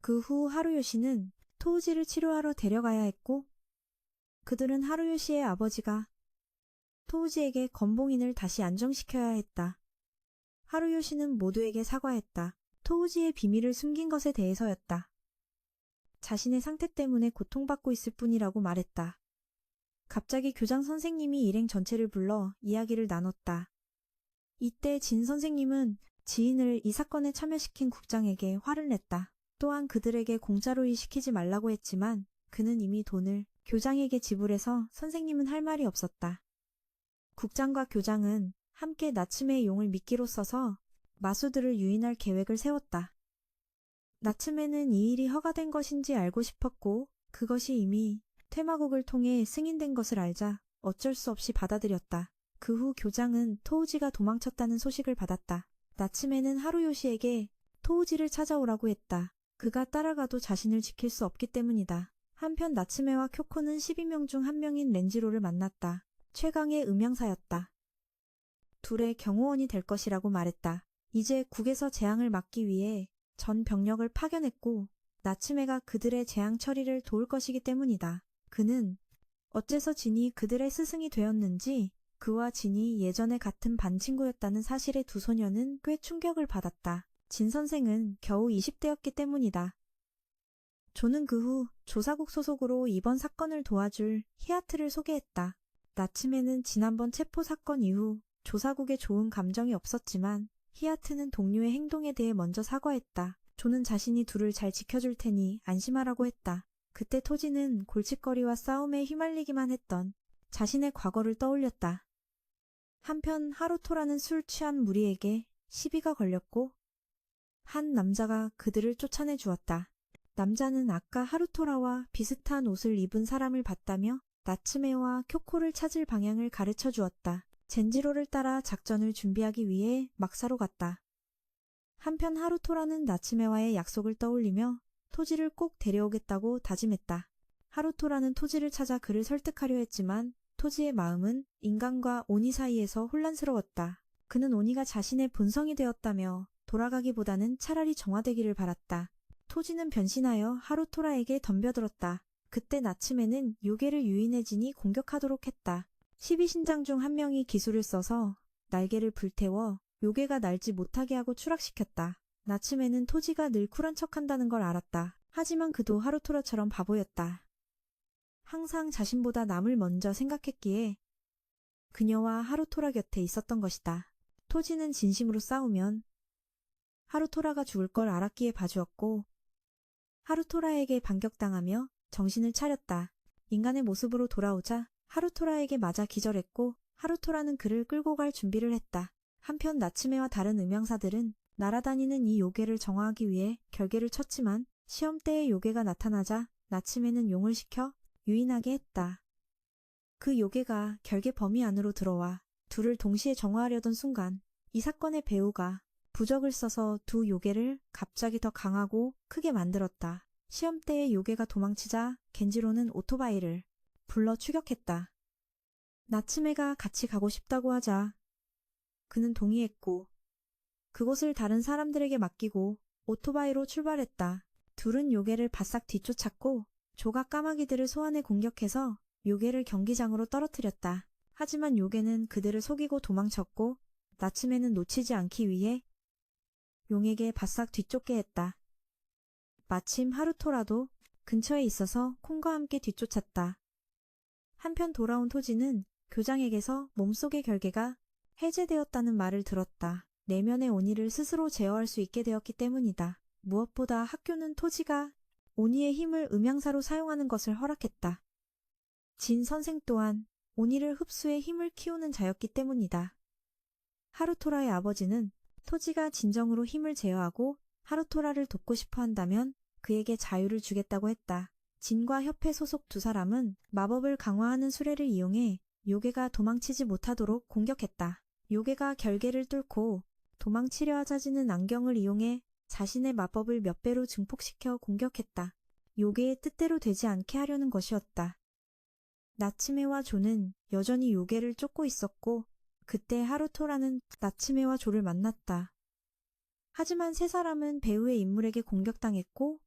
그 후 하루요시는 토우지를 치료하러 데려가야 했고 그들은 하루요시의 아버지가 토우지에게 건봉인을 다시 안정시켜야 했다. 하루요시는 모두에게 사과했다. 토우지의 비밀을 숨긴 것에 대해서였다. 자신의 상태 때문에 고통받고 있을 뿐이라고 말했다. 갑자기 교장 선생님이 일행 전체를 불러 이야기를 나눴다. 이때 진 선생님은 지인을 이 사건에 참여시킨 국장에게 화를 냈다. 또한 그들에게 공짜로 일시키지 말라고 했지만 그는 이미 돈을 교장에게 지불해서 선생님은 할 말이 없었다. 국장과 교장은 함께 나츠메의 용을 미끼로 써서 마수들을 유인할 계획을 세웠다. 나츠메는 이 일이 허가된 것인지 알고 싶었고 그것이 이미 퇴마국을 통해 승인된 것을 알자 어쩔 수 없이 받아들였다. 그 후 교장은 토우지가 도망쳤다는 소식을 받았다. 나츠메는 하루요시에게 토우지를 찾아오라고 했다. 그가 따라가도 자신을 지킬 수 없기 때문이다. 한편 나츠메와 쿄코는 12명 중 한 명인 렌지로를 만났다. 최강의 음향사였다. 둘의 경호원이 될 것이라고 말했다. 이제 국에서 재앙을 막기 위해 전 병력을 파견했고 나츠메가 그들의 재앙 처리를 도울 것이기 때문이다. 그는 어째서 진이 그들의 스승이 되었는지 그와 진이 예전에 같은 반 친구였다는 사실에 두 소녀는 꽤 충격을 받았다. 진 선생은 겨우 20대였기 때문이다. 조는 그 후 조사국 소속으로 이번 사건을 도와줄 히아트를 소개했다. 나츠메는 지난번 체포 사건 이후 조사국에 좋은 감정이 없었지만 히아트는 동료의 행동에 대해 먼저 사과했다. 조는 자신이 둘을 잘 지켜줄 테니 안심하라고 했다. 그때 토지는 골칫거리와 싸움에 휘말리기만 했던 자신의 과거를 떠올렸다. 한편 하루토라는 술 취한 무리에게 시비가 걸렸고 한 남자가 그들을 쫓아내 주었다. 남자는 아까 하루토라와 비슷한 옷을 입은 사람을 봤다며 나츠메와 쿄코를 찾을 방향을 가르쳐 주었다. 젠지로를 따라 작전을 준비하기 위해 막사로 갔다. 한편 하루토라는 나츠메와의 약속을 떠올리며 토지를 꼭 데려오겠다고 다짐했다. 하루토라는 토지를 찾아 그를 설득하려 했지만 토지의 마음은 인간과 오니 사이에서 혼란스러웠다. 그는 오니가 자신의 본성이 되었다며 돌아가기보다는 차라리 정화되기를 바랐다. 토지는 변신하여 하루토라에게 덤벼들었다. 그때 나츠메는 요괴를 유인해 진이 공격하도록 했다. 12신장 중 한 명이 기술을 써서 날개를 불태워 요괴가 날지 못하게 하고 추락시켰다. 나츠메는 토지가 늘 쿨한 척한다는 걸 알았다. 하지만 그도 하루토라처럼 바보였다. 항상 자신보다 남을 먼저 생각했기에 그녀와 하루토라 곁에 있었던 것이다. 토지는 진심으로 싸우면 하루토라가 죽을 걸 알았기에 봐주었고 하루토라에게 반격당하며 정신을 차렸다. 인간의 모습으로 돌아오자 하루토라에게 맞아 기절했고 하루토라는 그를 끌고 갈 준비를 했다. 한편 나츠메와 다른 음향사들은 날아다니는 이 요괴를 정화하기 위해 결계를 쳤지만 시험 때에 요괴가 나타나자 나츠메는 용을 시켜 유인하게 했다. 그 요괴가 결계 범위 안으로 들어와 둘을 동시에 정화하려던 순간 이 사건의 배우가 부적을 써서 두 요괴를 갑자기 더 강하고 크게 만들었다. 시험 때에 요괴가 도망치자 겐지로는 오토바이를 불러 추격했다. 나츠메가 같이 가고 싶다고 하자 그는 동의했고 그곳을 다른 사람들에게 맡기고 오토바이로 출발했다. 둘은 요괴를 바싹 뒤쫓았고 조각 까마귀들을 소환해 공격해서 요괴를 경기장으로 떨어뜨렸다. 하지만 요괴는 그들을 속이고 도망쳤고 나츠메는 놓치지 않기 위해 용에게 바싹 뒤쫓게 했다. 마침 하루토라도 근처에 있어서 콩과 함께 뒤쫓았다. 한편 돌아온 토지는 교장에게서 몸속의 결계가 해제되었다는 말을 들었다. 내면의 오니를 스스로 제어할 수 있게 되었기 때문이다. 무엇보다 학교는 토지가 오니의 힘을 음향사로 사용하는 것을 허락했다. 진 선생 또한 오니를 흡수해 힘을 키우는 자였기 때문이다. 하루토라의 아버지는 토지가 진정으로 힘을 제어하고 하루토라를 돕고 싶어 한다면 그에게 자유를 주겠다고 했다. 진과 협회 소속 두 사람은 마법을 강화하는 수레를 이용해 요괴가 도망치지 못하도록 공격했다. 요괴가 결계를 뚫고 도망치려 하자 진은 안경을 이용해 자신의 마법을 몇 배로 증폭시켜 공격했다. 요괴의 뜻대로 되지 않게 하려는 것이었다. 나츠메와 조는 여전히 요괴를 쫓고 있었고 그때 하루토라는 나츠메와 조를 만났다. 하지만 세 사람은 배우의 인물에게 공격당했고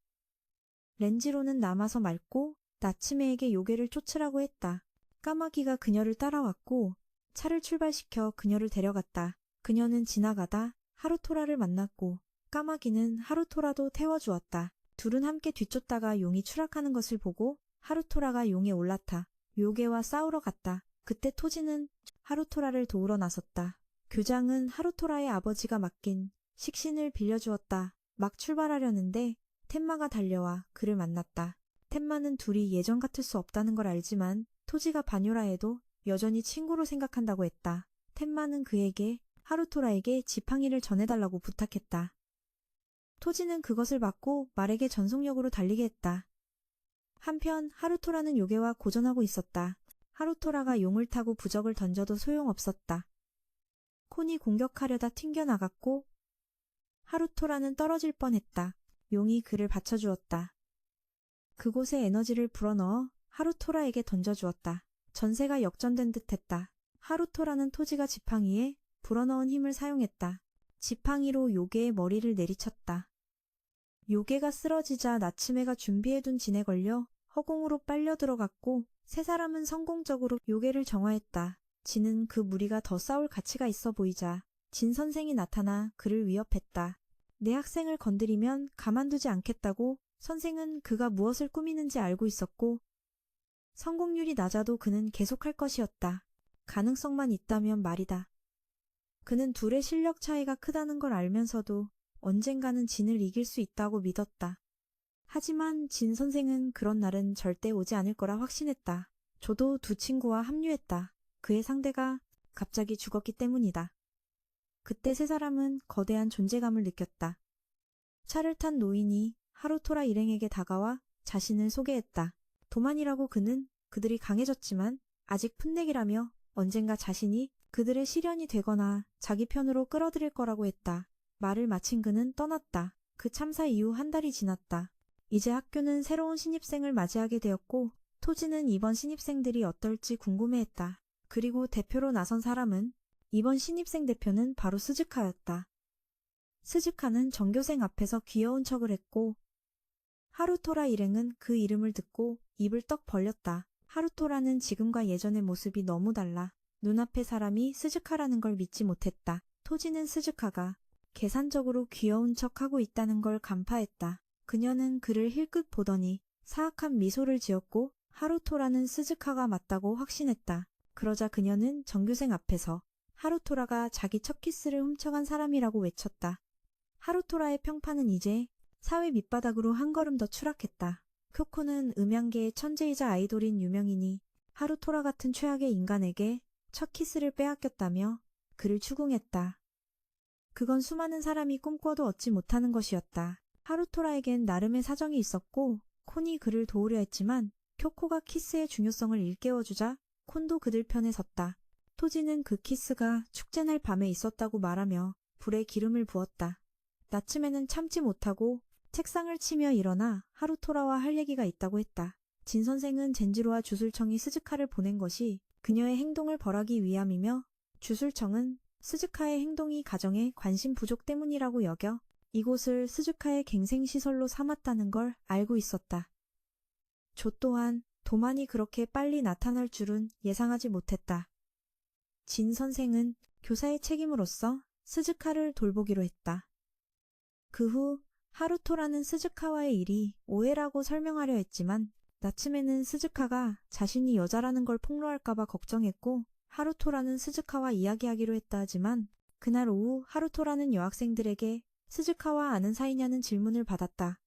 렌지로는 남아서 말고 나츠메에게 요괴를 쫓으라고 했다. 까마귀가 그녀를 따라왔고 차를 출발시켜 그녀를 데려갔다. 그녀는 지나가다 하루토라를 만났고 까마귀는 하루토라도 태워주었다. 둘은 함께 뒤쫓다가 용이 추락하는 것을 보고 하루토라가 용에 올라타 요괴와 싸우러 갔다. 그때 토지는 하루토라를 도우러 나섰다. 교장은 하루토라의 아버지가 맡긴 식신을 빌려주었다. 막 출발하려는데 텐마가 달려와 그를 만났다. 텐마는 둘이 예전 같을 수 없다는 걸 알지만 토지가 반요라 해도 여전히 친구로 생각한다고 했다. 텐마는 그에게 하루토라에게 지팡이를 전해달라고 부탁했다. 토지는 그것을 받고 말에게 전속력으로 달리게 했다. 한편 하루토라는 요괴와 고전하고 있었다. 하루토라가 용을 타고 부적을 던져도 소용없었다. 콘이 공격하려다 튕겨나갔고 하루토라는 떨어질 뻔했다. 용이 그를 받쳐주었다. 그곳에 에너지를 불어넣어 하루토라에게 던져주었다. 전세가 역전된 듯했다. 하루토라는 토지가 지팡이에 불어넣은 힘을 사용했다. 지팡이로 요괴의 머리를 내리쳤다. 요괴가 쓰러지자 나츠메가 준비해둔 진에 걸려 허공으로 빨려 들어갔고 세 사람은 성공적으로 요괴를 정화했다. 진은 그 무리가 더 싸울 가치가 있어 보이자 진 선생이 나타나 그를 위협했다. 내 학생을 건드리면 가만두지 않겠다고 선생은 그가 무엇을 꾸미는지 알고 있었고 성공률이 낮아도 그는 계속할 것이었다. 가능성만 있다면 말이다. 그는 둘의 실력 차이가 크다는 걸 알면서도 언젠가는 진을 이길 수 있다고 믿었다. 하지만 진 선생은 그런 날은 절대 오지 않을 거라 확신했다. 저도 두 친구와 합류했다. 그의 상대가 갑자기 죽었기 때문이다. 그때 세 사람은 거대한 존재감을 느꼈다. 차를 탄 노인이 하루토라 일행에게 다가와 자신을 소개했다. 도만이라고 그는 그들이 강해졌지만 아직 풋내기라며 언젠가 자신이 그들의 시련이 되거나 자기 편으로 끌어들일 거라고 했다. 말을 마친 그는 떠났다. 그 참사 이후 한 달이 지났다. 이제 학교는 새로운 신입생을 맞이하게 되었고 토지는 이번 신입생들이 어떨지 궁금해했다. 그리고 대표로 나선 사람은 이번 신입생 대표는 바로 스즈카였다. 스즈카는 전교생 앞에서 귀여운 척을 했고 하루토라 일행은 그 이름을 듣고 입을 떡 벌렸다. 하루토라는 지금과 예전의 모습이 너무 달라 눈앞의 사람이 스즈카라는 걸 믿지 못했다. 토지는 스즈카가 계산적으로 귀여운 척하고 있다는 걸 간파했다. 그녀는 그를 힐끗 보더니 사악한 미소를 지었고 하루토라는 스즈카가 맞다고 확신했다. 그러자 그녀는 전교생 앞에서 하루토라가 자기 첫 키스를 훔쳐간 사람이라고 외쳤다. 하루토라의 평판은 이제 사회 밑바닥으로 한 걸음 더 추락했다. 쿄코는 음향계의 천재이자 아이돌인 유명인이 하루토라 같은 최악의 인간에게 첫 키스를 빼앗겼다며 그를 추궁했다. 그건 수많은 사람이 꿈꿔도 얻지 못하는 것이었다. 하루토라에겐 나름의 사정이 있었고 콘이 그를 도우려 했지만 쿄코가 키스의 중요성을 일깨워주자 콘도 그들 편에 섰다. 토지는 그 키스가 축제날 밤에 있었다고 말하며 불에 기름을 부었다. 나츠메는 참지 못하고 책상을 치며 일어나 하루토라와 할 얘기가 있다고 했다. 진 선생은 젠지로와 주술청이 스즈카를 보낸 것이 그녀의 행동을 벌하기 위함이며 주술청은 스즈카의 행동이 가정에 관심 부족 때문이라고 여겨 이곳을 스즈카의 갱생시설로 삼았다는 걸 알고 있었다. 조 또한 도만이 그렇게 빨리 나타날 줄은 예상하지 못했다. 진 선생은 교사의 책임으로서 스즈카를 돌보기로 했다. 그 후 하루토라는 스즈카와의 일이 오해라고 설명하려 했지만 나츠메는 스즈카가 자신이 여자라는 걸 폭로할까봐 걱정했고 하루토라는 스즈카와 이야기하기로 했다 하지만 그날 오후 하루토라는 여학생들에게 스즈카와 아는 사이냐는 질문을 받았다.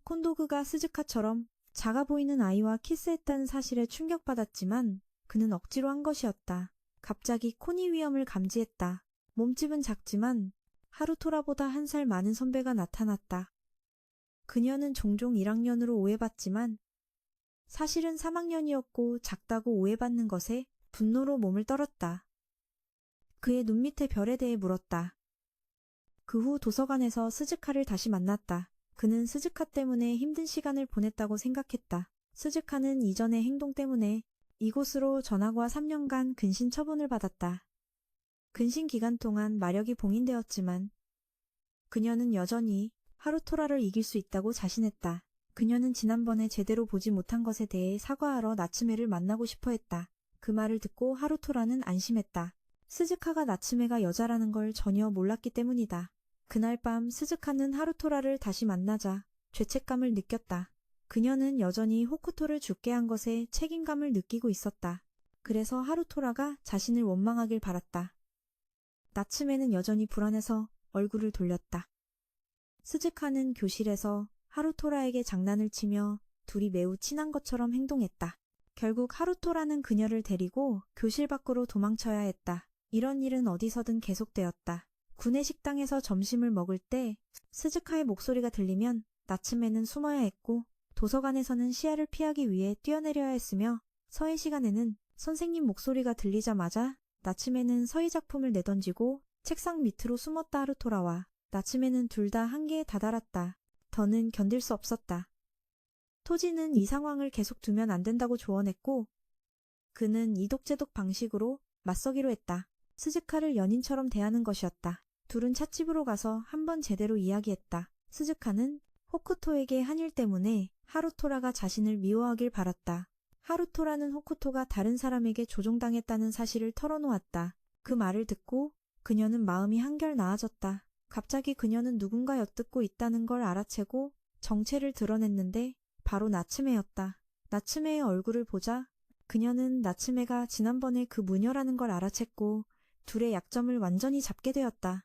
콘도그가 스즈카처럼 작아 보이는 아이와 키스했다는 사실에 충격받았지만 그는 억지로 한 것이었다. 갑자기 콘이 위험을 감지했다. 몸집은 작지만 하루토라보다 한 살 많은 선배가 나타났다. 그녀는 종종 1학년으로 오해받지만 사실은 3학년이었고 작다고 오해받는 것에 분노로 몸을 떨었다. 그의 눈 밑의 별에 대해 물었다. 그 후 도서관에서 스즈카를 다시 만났다. 그는 스즈카 때문에 힘든 시간을 보냈다고 생각했다. 스즈카는 이전의 행동 때문에 이곳으로 전학와 3년간 근신 처분을 받았다. 근신 기간 동안 마력이 봉인되었지만 그녀는 여전히 하루토라를 이길 수 있다고 자신했다. 그녀는 지난번에 제대로 보지 못한 것에 대해 사과하러 나츠메를 만나고 싶어 했다. 그 말을 듣고 하루토라는 안심했다. 스즈카가 나츠메가 여자라는 걸 전혀 몰랐기 때문이다. 그날 밤 스즈카는 하루토라를 다시 만나자 죄책감을 느꼈다. 그녀는 여전히 호쿠토를 죽게 한 것에 책임감을 느끼고 있었다. 그래서 하루토라가 자신을 원망하길 바랐다. 나츠메는 여전히 불안해서 얼굴을 돌렸다. 스즈카는 교실에서 하루토라에게 장난을 치며 둘이 매우 친한 것처럼 행동했다. 결국 하루토라는 그녀를 데리고 교실 밖으로 도망쳐야 했다. 이런 일은 어디서든 계속되었다. 구내 식당에서 점심을 먹을 때 스즈카의 목소리가 들리면 나츠메는 숨어야 했고 도서관에서는 시야를 피하기 위해 뛰어내려야 했으며 서예 시간에는 선생님 목소리가 들리자마자 나츠메는 서예 작품을 내던지고 책상 밑으로 숨었다. 하루토라와 나츠메는 둘 다 한계에 다다랐다. 더는 견딜 수 없었다. 토지는 이 상황을 계속 두면 안 된다고 조언했고 그는 이독제독 방식으로 맞서기로 했다. 스즈카를 연인처럼 대하는 것이었다. 둘은 찻집으로 가서 한번 제대로 이야기했다. 스즈카는 호쿠토에게 한 일 때문에 하루토라가 자신을 미워하길 바랐다. 하루토라는 호쿠토가 다른 사람에게 조종당했다는 사실을 털어놓았다. 그 말을 듣고 그녀는 마음이 한결 나아졌다. 갑자기 그녀는 누군가 엿듣고 있다는 걸 알아채고 정체를 드러냈는데 바로 나츠메였다. 나츠메의 얼굴을 보자 그녀는 나츠메가 지난번에 그 무녀라는 걸 알아챘고 둘의 약점을 완전히 잡게 되었다.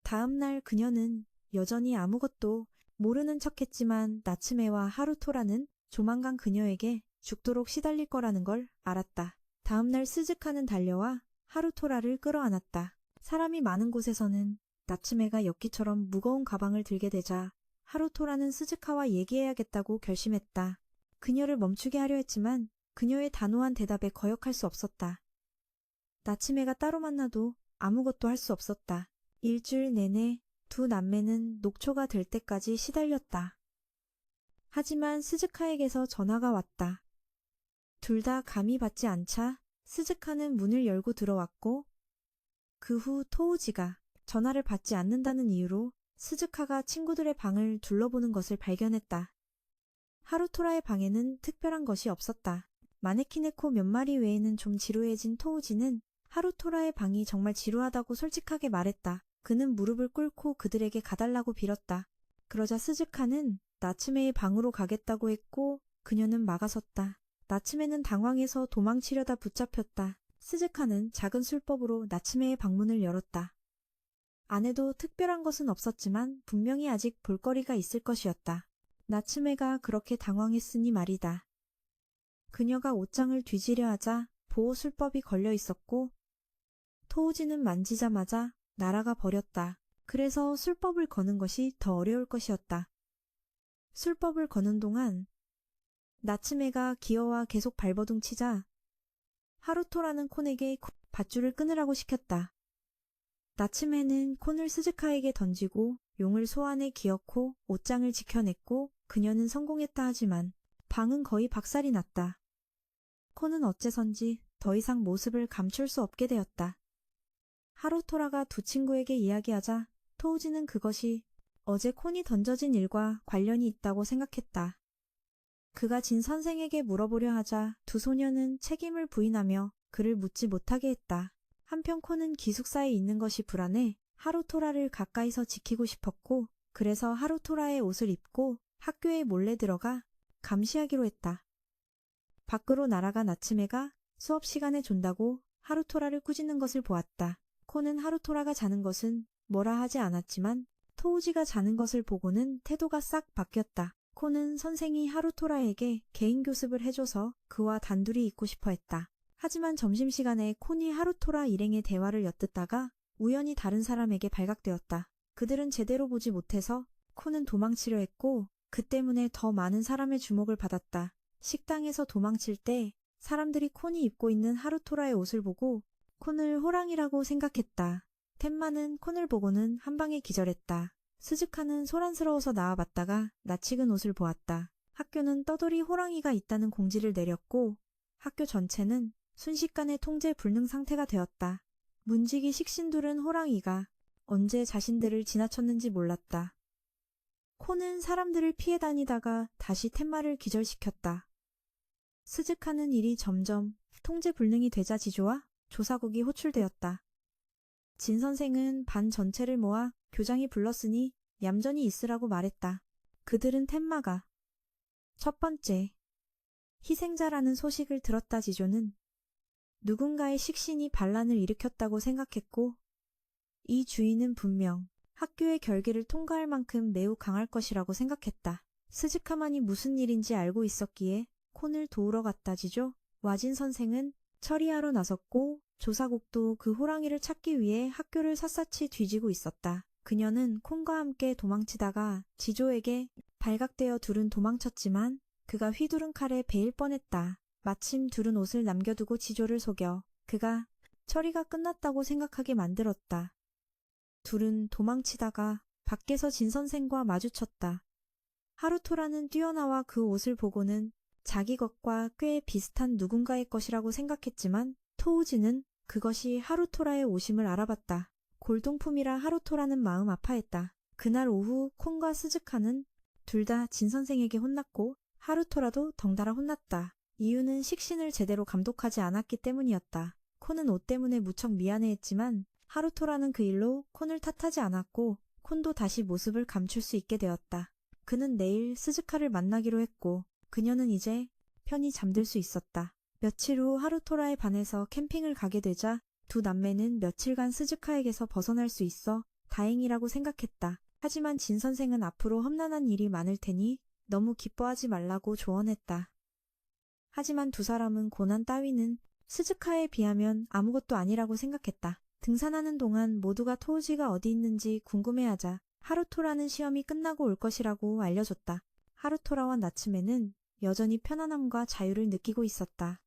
다음 날 그녀는 여전히 아무것도 모르는 척했지만 나츠메와 하루토라는 조만간 그녀에게 죽도록 시달릴 거라는 걸 알았다. 다음 날 스즈카는 달려와 하루토라를 끌어안았다. 사람이 많은 곳에서는 나츠메가 엽기처럼 무거운 가방을 들게 되자 하루토라는 스즈카와 얘기해야겠다고 결심했다. 그녀를 멈추게 하려 했지만 그녀의 단호한 대답에 거역할 수 없었다. 나츠메가 따로 만나도 아무것도 할 수 없었다. 일주일 내내 두 남매는 녹초가 될 때까지 시달렸다. 하지만 스즈카에게서 전화가 왔다. 둘 다 감이 받지 않자 스즈카는 문을 열고 들어왔고 그 후 토우지가 전화를 받지 않는다는 이유로 스즈카가 친구들의 방을 둘러보는 것을 발견했다. 하루토라의 방에는 특별한 것이 없었다. 마네킹의 코 몇 마리 외에는 좀 지루해진 토우지는 하루토라의 방이 정말 지루하다고 솔직하게 말했다. 그는 무릎을 꿇고 그들에게 가달라고 빌었다. 그러자 스즈카는 나츠메의 방으로 가겠다고 했고 그녀는 막아섰다. 나츠메는 당황해서 도망치려다 붙잡혔다. 스즈카는 작은 술법으로 나츠메의 방문을 열었다. 안에도 특별한 것은 없었지만 분명히 아직 볼거리가 있을 것이었다. 나츠메가 그렇게 당황했으니 말이다. 그녀가 옷장을 뒤지려 하자 보호 술법이 걸려 있었고 토우지는 만지자마자 날아가 버렸다. 그래서 술법을 거는 것이 더 어려울 것이었다. 술법을 거는 동안 나츠메가 기어와 계속 발버둥 치자 하루토라는 콘에게 밧줄을 끊으라고 시켰다. 나츠메는 콘을 스즈카에게 던지고 용을 소환해 기어코 옷장을 지켜냈고 그녀는 성공했다 하지만 방은 거의 박살이 났다. 콘은 어째선지 더 이상 모습을 감출 수 없게 되었다. 하루토라가 두 친구에게 이야기하자 토우지는 그것이 어제 콘이 던져진 일과 관련이 있다고 생각했다. 그가 진 선생에게 물어보려 하자 두 소녀는 책임을 부인하며 그를 묻지 못하게 했다. 한편 콘은 기숙사에 있는 것이 불안해 하루토라를 가까이서 지키고 싶었고 그래서 하루토라의 옷을 입고 학교에 몰래 들어가 감시하기로 했다. 밖으로 날아간 나츠메가 수업 시간에 존다고 하루토라를 꾸짖는 것을 보았다. 콘은 하루토라가 자는 것은 뭐라 하지 않았지만 토우지가 자는 것을 보고는 태도가 싹 바뀌었다. 콘은 선생이 하루토라에게 개인 교습을 해줘서 그와 단둘이 있고 싶어 했다. 하지만 점심시간에 콘이 하루토라 일행의 대화를 엿듣다가 우연히 다른 사람에게 발각되었다. 그들은 제대로 보지 못해서 콘은 도망치려 했고 그 때문에 더 많은 사람의 주목을 받았다. 식당에서 도망칠 때 사람들이 콘이 입고 있는 하루토라의 옷을 보고 콘을 호랑이라고 생각했다. 텐마는 콘을 보고는 한 방에 기절했다. 스즈카는 소란스러워서 나와봤다가 낯익은 옷을 보았다. 학교는 떠돌이 호랑이가 있다는 공지를 내렸고 학교 전체는 순식간에 통제 불능 상태가 되었다. 문지기 식신둘은 호랑이가 언제 자신들을 지나쳤는지 몰랐다. 콘은 사람들을 피해 다니다가 다시 텐마를 기절시켰다. 스즈카는 일이 점점 통제 불능이 되자 지조와 조사국이 호출되었다. 진 선생은 반 전체를 모아 교장이 불렀으니 얌전히 있으라고 말했다. 그들은 텐마가 첫 번째 희생자라는 소식을 들었다. 지조는 누군가의 식신이 반란을 일으켰다고 생각했고 이 주인은 분명 학교의 결계를 통과할 만큼 매우 강할 것이라고 생각했다. 스즈카만이 무슨 일인지 알고 있었기에 콘을 도우러 갔다. 지조 와진 선생은 처리하러 나섰고 조사국도 그 호랑이를 찾기 위해 학교를 샅샅이 뒤지고 있었다. 그녀는 콘과 함께 도망치다가 지조에게 발각되어 둘은 도망쳤지만 그가 휘두른 칼에 베일 뻔했다. 마침 둘은 옷을 남겨두고 지조를 속여 그가 처리가 끝났다고 생각하게 만들었다. 둘은 도망치다가 밖에서 진 선생과 마주쳤다. 하루토라는 뛰어나와 그 옷을 보고는 자기 것과 꽤 비슷한 누군가의 것이라고 생각했지만 토우지는 그것이 하루토라의 옷임을 알아봤다. 골동품이라 하루토라는 마음 아파했다. 그날 오후 콘과 스즈카는 둘 다 진 선생에게 혼났고 하루토라도 덩달아 혼났다. 이유는 식신을 제대로 감독하지 않았기 때문이었다. 콘은 옷 때문에 무척 미안해했지만 하루토라는 그 일로 콘을 탓하지 않았고 콘도 다시 모습을 감출 수 있게 되었다. 그는 내일 스즈카를 만나기로 했고 그녀는 이제 편히 잠들 수 있었다. 며칠 후 하루토라의 반에서 캠핑을 가게 되자 두 남매는 며칠간 스즈카에게서 벗어날 수 있어 다행이라고 생각했다. 하지만 진 선생은 앞으로 험난한 일이 많을 테니 너무 기뻐하지 말라고 조언했다. 하지만 두 사람은 고난 따위는 스즈카에 비하면 아무것도 아니라고 생각했다. 등산하는 동안 모두가 토우지가 어디 있는지 궁금해하자 하루토라는 시험이 끝나고 올 것이라고 알려줬다. 하루토라와 나츠메는 여전히 편안함과 자유를 느끼고 있었다.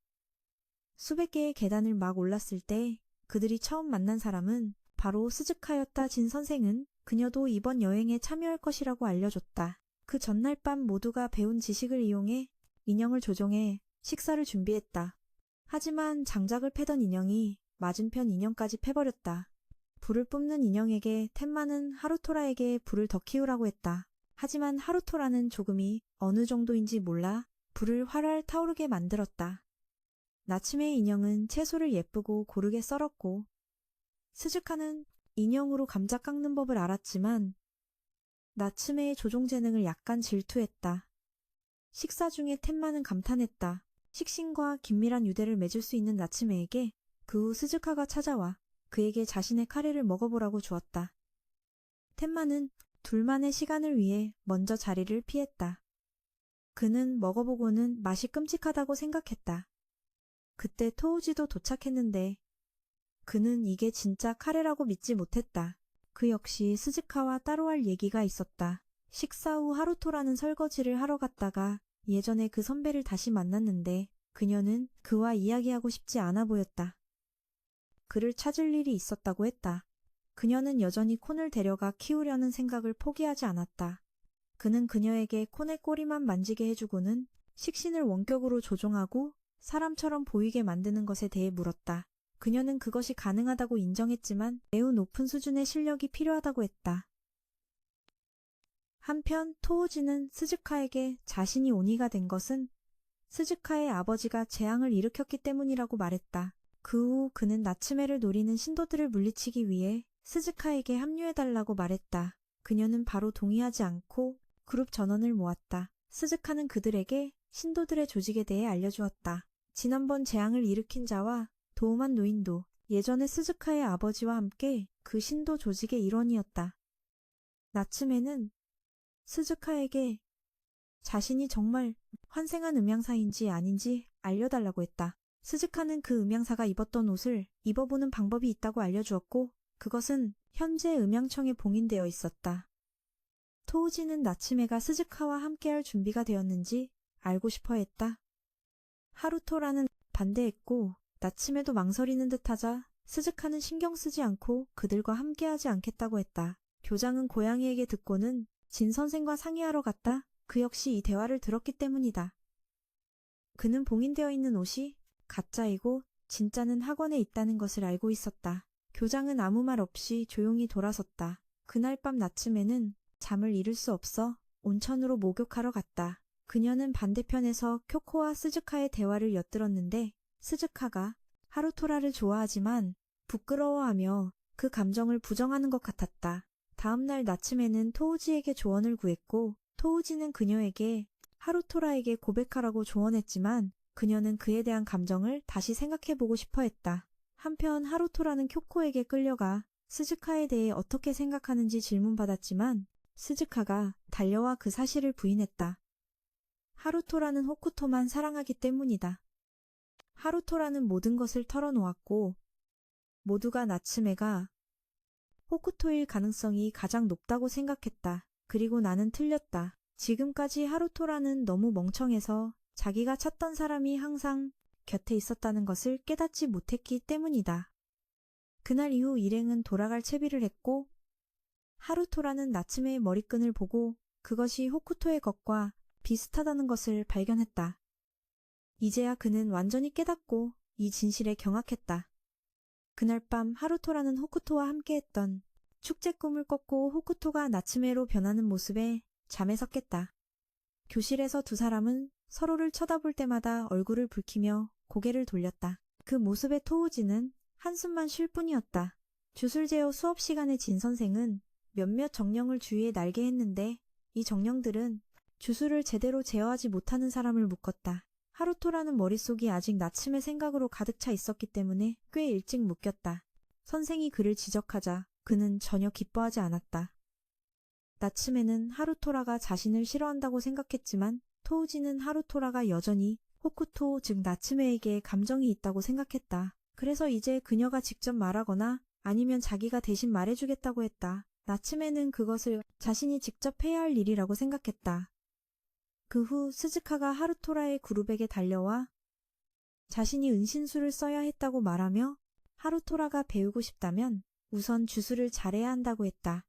수백 개의 계단을 막 올랐을 때 그들이 처음 만난 사람은 바로 스즈카였다. 진 선생은 그녀도 이번 여행에 참여할 것이라고 알려줬다. 그 전날 밤 모두가 배운 지식을 이용해 인형을 조종해 식사를 준비했다. 하지만 장작을 패던 인형이 맞은편 인형까지 패버렸다. 불을 뿜는 인형에게 텐마는 하루토라에게 불을 더 키우라고 했다. 하지만 하루토라는 조금이 어느 정도인지 몰라 불을 활활 타오르게 만들었다. 나츠메의 인형은 채소를 예쁘고 고르게 썰었고 스즈카는 인형으로 감자 깎는 법을 알았지만 나츠메의 조종 재능을 약간 질투했다. 식사 중에 텐마는 감탄했다. 식신과 긴밀한 유대를 맺을 수 있는 나츠메에게 그 후 스즈카가 찾아와 그에게 자신의 카레를 먹어보라고 주었다. 텐마는 둘만의 시간을 위해 먼저 자리를 피했다. 그는 먹어보고는 맛이 끔찍하다고 생각했다. 그때 토우지도 도착했는데 그는 이게 진짜 카레라고 믿지 못했다. 그 역시 스즈카와 따로 할 얘기가 있었다. 식사 후 하루토라는 설거지를 하러 갔다가 예전에 그 선배를 다시 만났는데 그녀는 그와 이야기하고 싶지 않아 보였다. 그를 찾을 일이 있었다고 했다. 그녀는 여전히 콘을 데려가 키우려는 생각을 포기하지 않았다. 그는 그녀에게 콘의 꼬리만 만지게 해주고는 식신을 원격으로 조종하고 사람처럼 보이게 만드는 것에 대해 물었다. 그녀는 그것이 가능하다고 인정했지만 매우 높은 수준의 실력이 필요하다고 했다. 한편 토우지는 스즈카에게 자신이 오니가 된 것은 스즈카의 아버지가 재앙을 일으켰기 때문이라고 말했다. 그 후 그는 나츠메를 노리는 신도들을 물리치기 위해 스즈카에게 합류해달라고 말했다. 그녀는 바로 동의하지 않고 그룹 전원을 모았다. 스즈카는 그들에게 신도들의 조직에 대해 알려주었다. 지난번 재앙을 일으킨 자와 도움한 노인도 예전에 스즈카의 아버지와 함께 그 신도 조직의 일원이었다. 나츠메는 스즈카에게 자신이 정말 환생한 음향사인지 아닌지 알려달라고 했다. 스즈카는 그 음향사가 입었던 옷을 입어보는 방법이 있다고 알려주었고 그것은 현재 음향청에 봉인되어 있었다. 토우지는 나츠메가 스즈카와 함께할 준비가 되었는지 알고 싶어 했다. 하루토라는 반대했고 나츠메도 망설이는 듯하자 스즈카는 신경 쓰지 않고 그들과 함께하지 않겠다고 했다. 교장은 고양이에게 듣고는 진 선생과 상의하러 갔다. 그 역시 이 대화를 들었기 때문이다. 그는 봉인되어 있는 옷이 가짜이고 진짜는 학원에 있다는 것을 알고 있었다. 교장은 아무 말 없이 조용히 돌아섰다. 그날 밤 나츠메는 잠을 이룰 수 없어 온천으로 목욕하러 갔다. 그녀는 반대편에서 쿄코와 스즈카의 대화를 엿들었는데 스즈카가 하루토라를 좋아하지만 부끄러워하며 그 감정을 부정하는 것 같았다. 다음날 나츠메는 토우지에게 조언을 구했고 토우지는 그녀에게 하루토라에게 고백하라고 조언했지만 그녀는 그에 대한 감정을 다시 생각해보고 싶어 했다. 한편 하루토라는 쿄코에게 끌려가 스즈카에 대해 어떻게 생각하는지 질문받았지만 스즈카가 달려와 그 사실을 부인했다. 하루토라는 호쿠토만 사랑하기 때문이다. 하루토라는 모든 것을 털어놓았고 모두가 나츠메가 호쿠토일 가능성이 가장 높다고 생각했다. 그리고 나는 틀렸다. 지금까지 하루토라는 너무 멍청해서 자기가 찾던 사람이 항상 곁에 있었다는 것을 깨닫지 못했기 때문이다. 그날 이후 일행은 돌아갈 채비를 했고 하루토라는 나츠메의 머리끈을 보고 그것이 호쿠토의 것과 비슷하다는 것을 발견했다. 이제야 그는 완전히 깨닫고 이 진실에 경악했다. 그날 밤 하루토라는 호쿠토와 함께했던 축제 꿈을 꿨고 호쿠토가 나츠메로 변하는 모습에 잠에서 깼다. 교실에서 두 사람은 서로를 쳐다볼 때마다 얼굴을 붉히며 고개를 돌렸다. 그 모습에 토우지는 한숨만 쉴 뿐이었다. 주술 제어 수업 시간에 진 선생은 몇몇 정령을 주위에 날게 했는데 이 정령들은 주술을 제대로 제어하지 못하는 사람을 묶었다. 하루토라는 머릿속이 아직 나츠메 생각으로 가득 차 있었기 때문에 꽤 일찍 묶였다. 선생이 그를 지적하자 그는 전혀 기뻐하지 않았다. 나츠메는 하루토라가 자신을 싫어한다고 생각했지만 토우지는 하루토라가 여전히 호쿠토 즉 나츠메에게 감정이 있다고 생각했다. 그래서 이제 그녀가 직접 말하거나 아니면 자기가 대신 말해주겠다고 했다. 나츠메는 그것을 자신이 직접 해야 할 일이라고 생각했다. 그 후 스즈카가 하루토라의 그룹에게 달려와 자신이 은신술을 써야 했다고 말하며 하루토라가 배우고 싶다면 우선 주술을 잘해야 한다고 했다.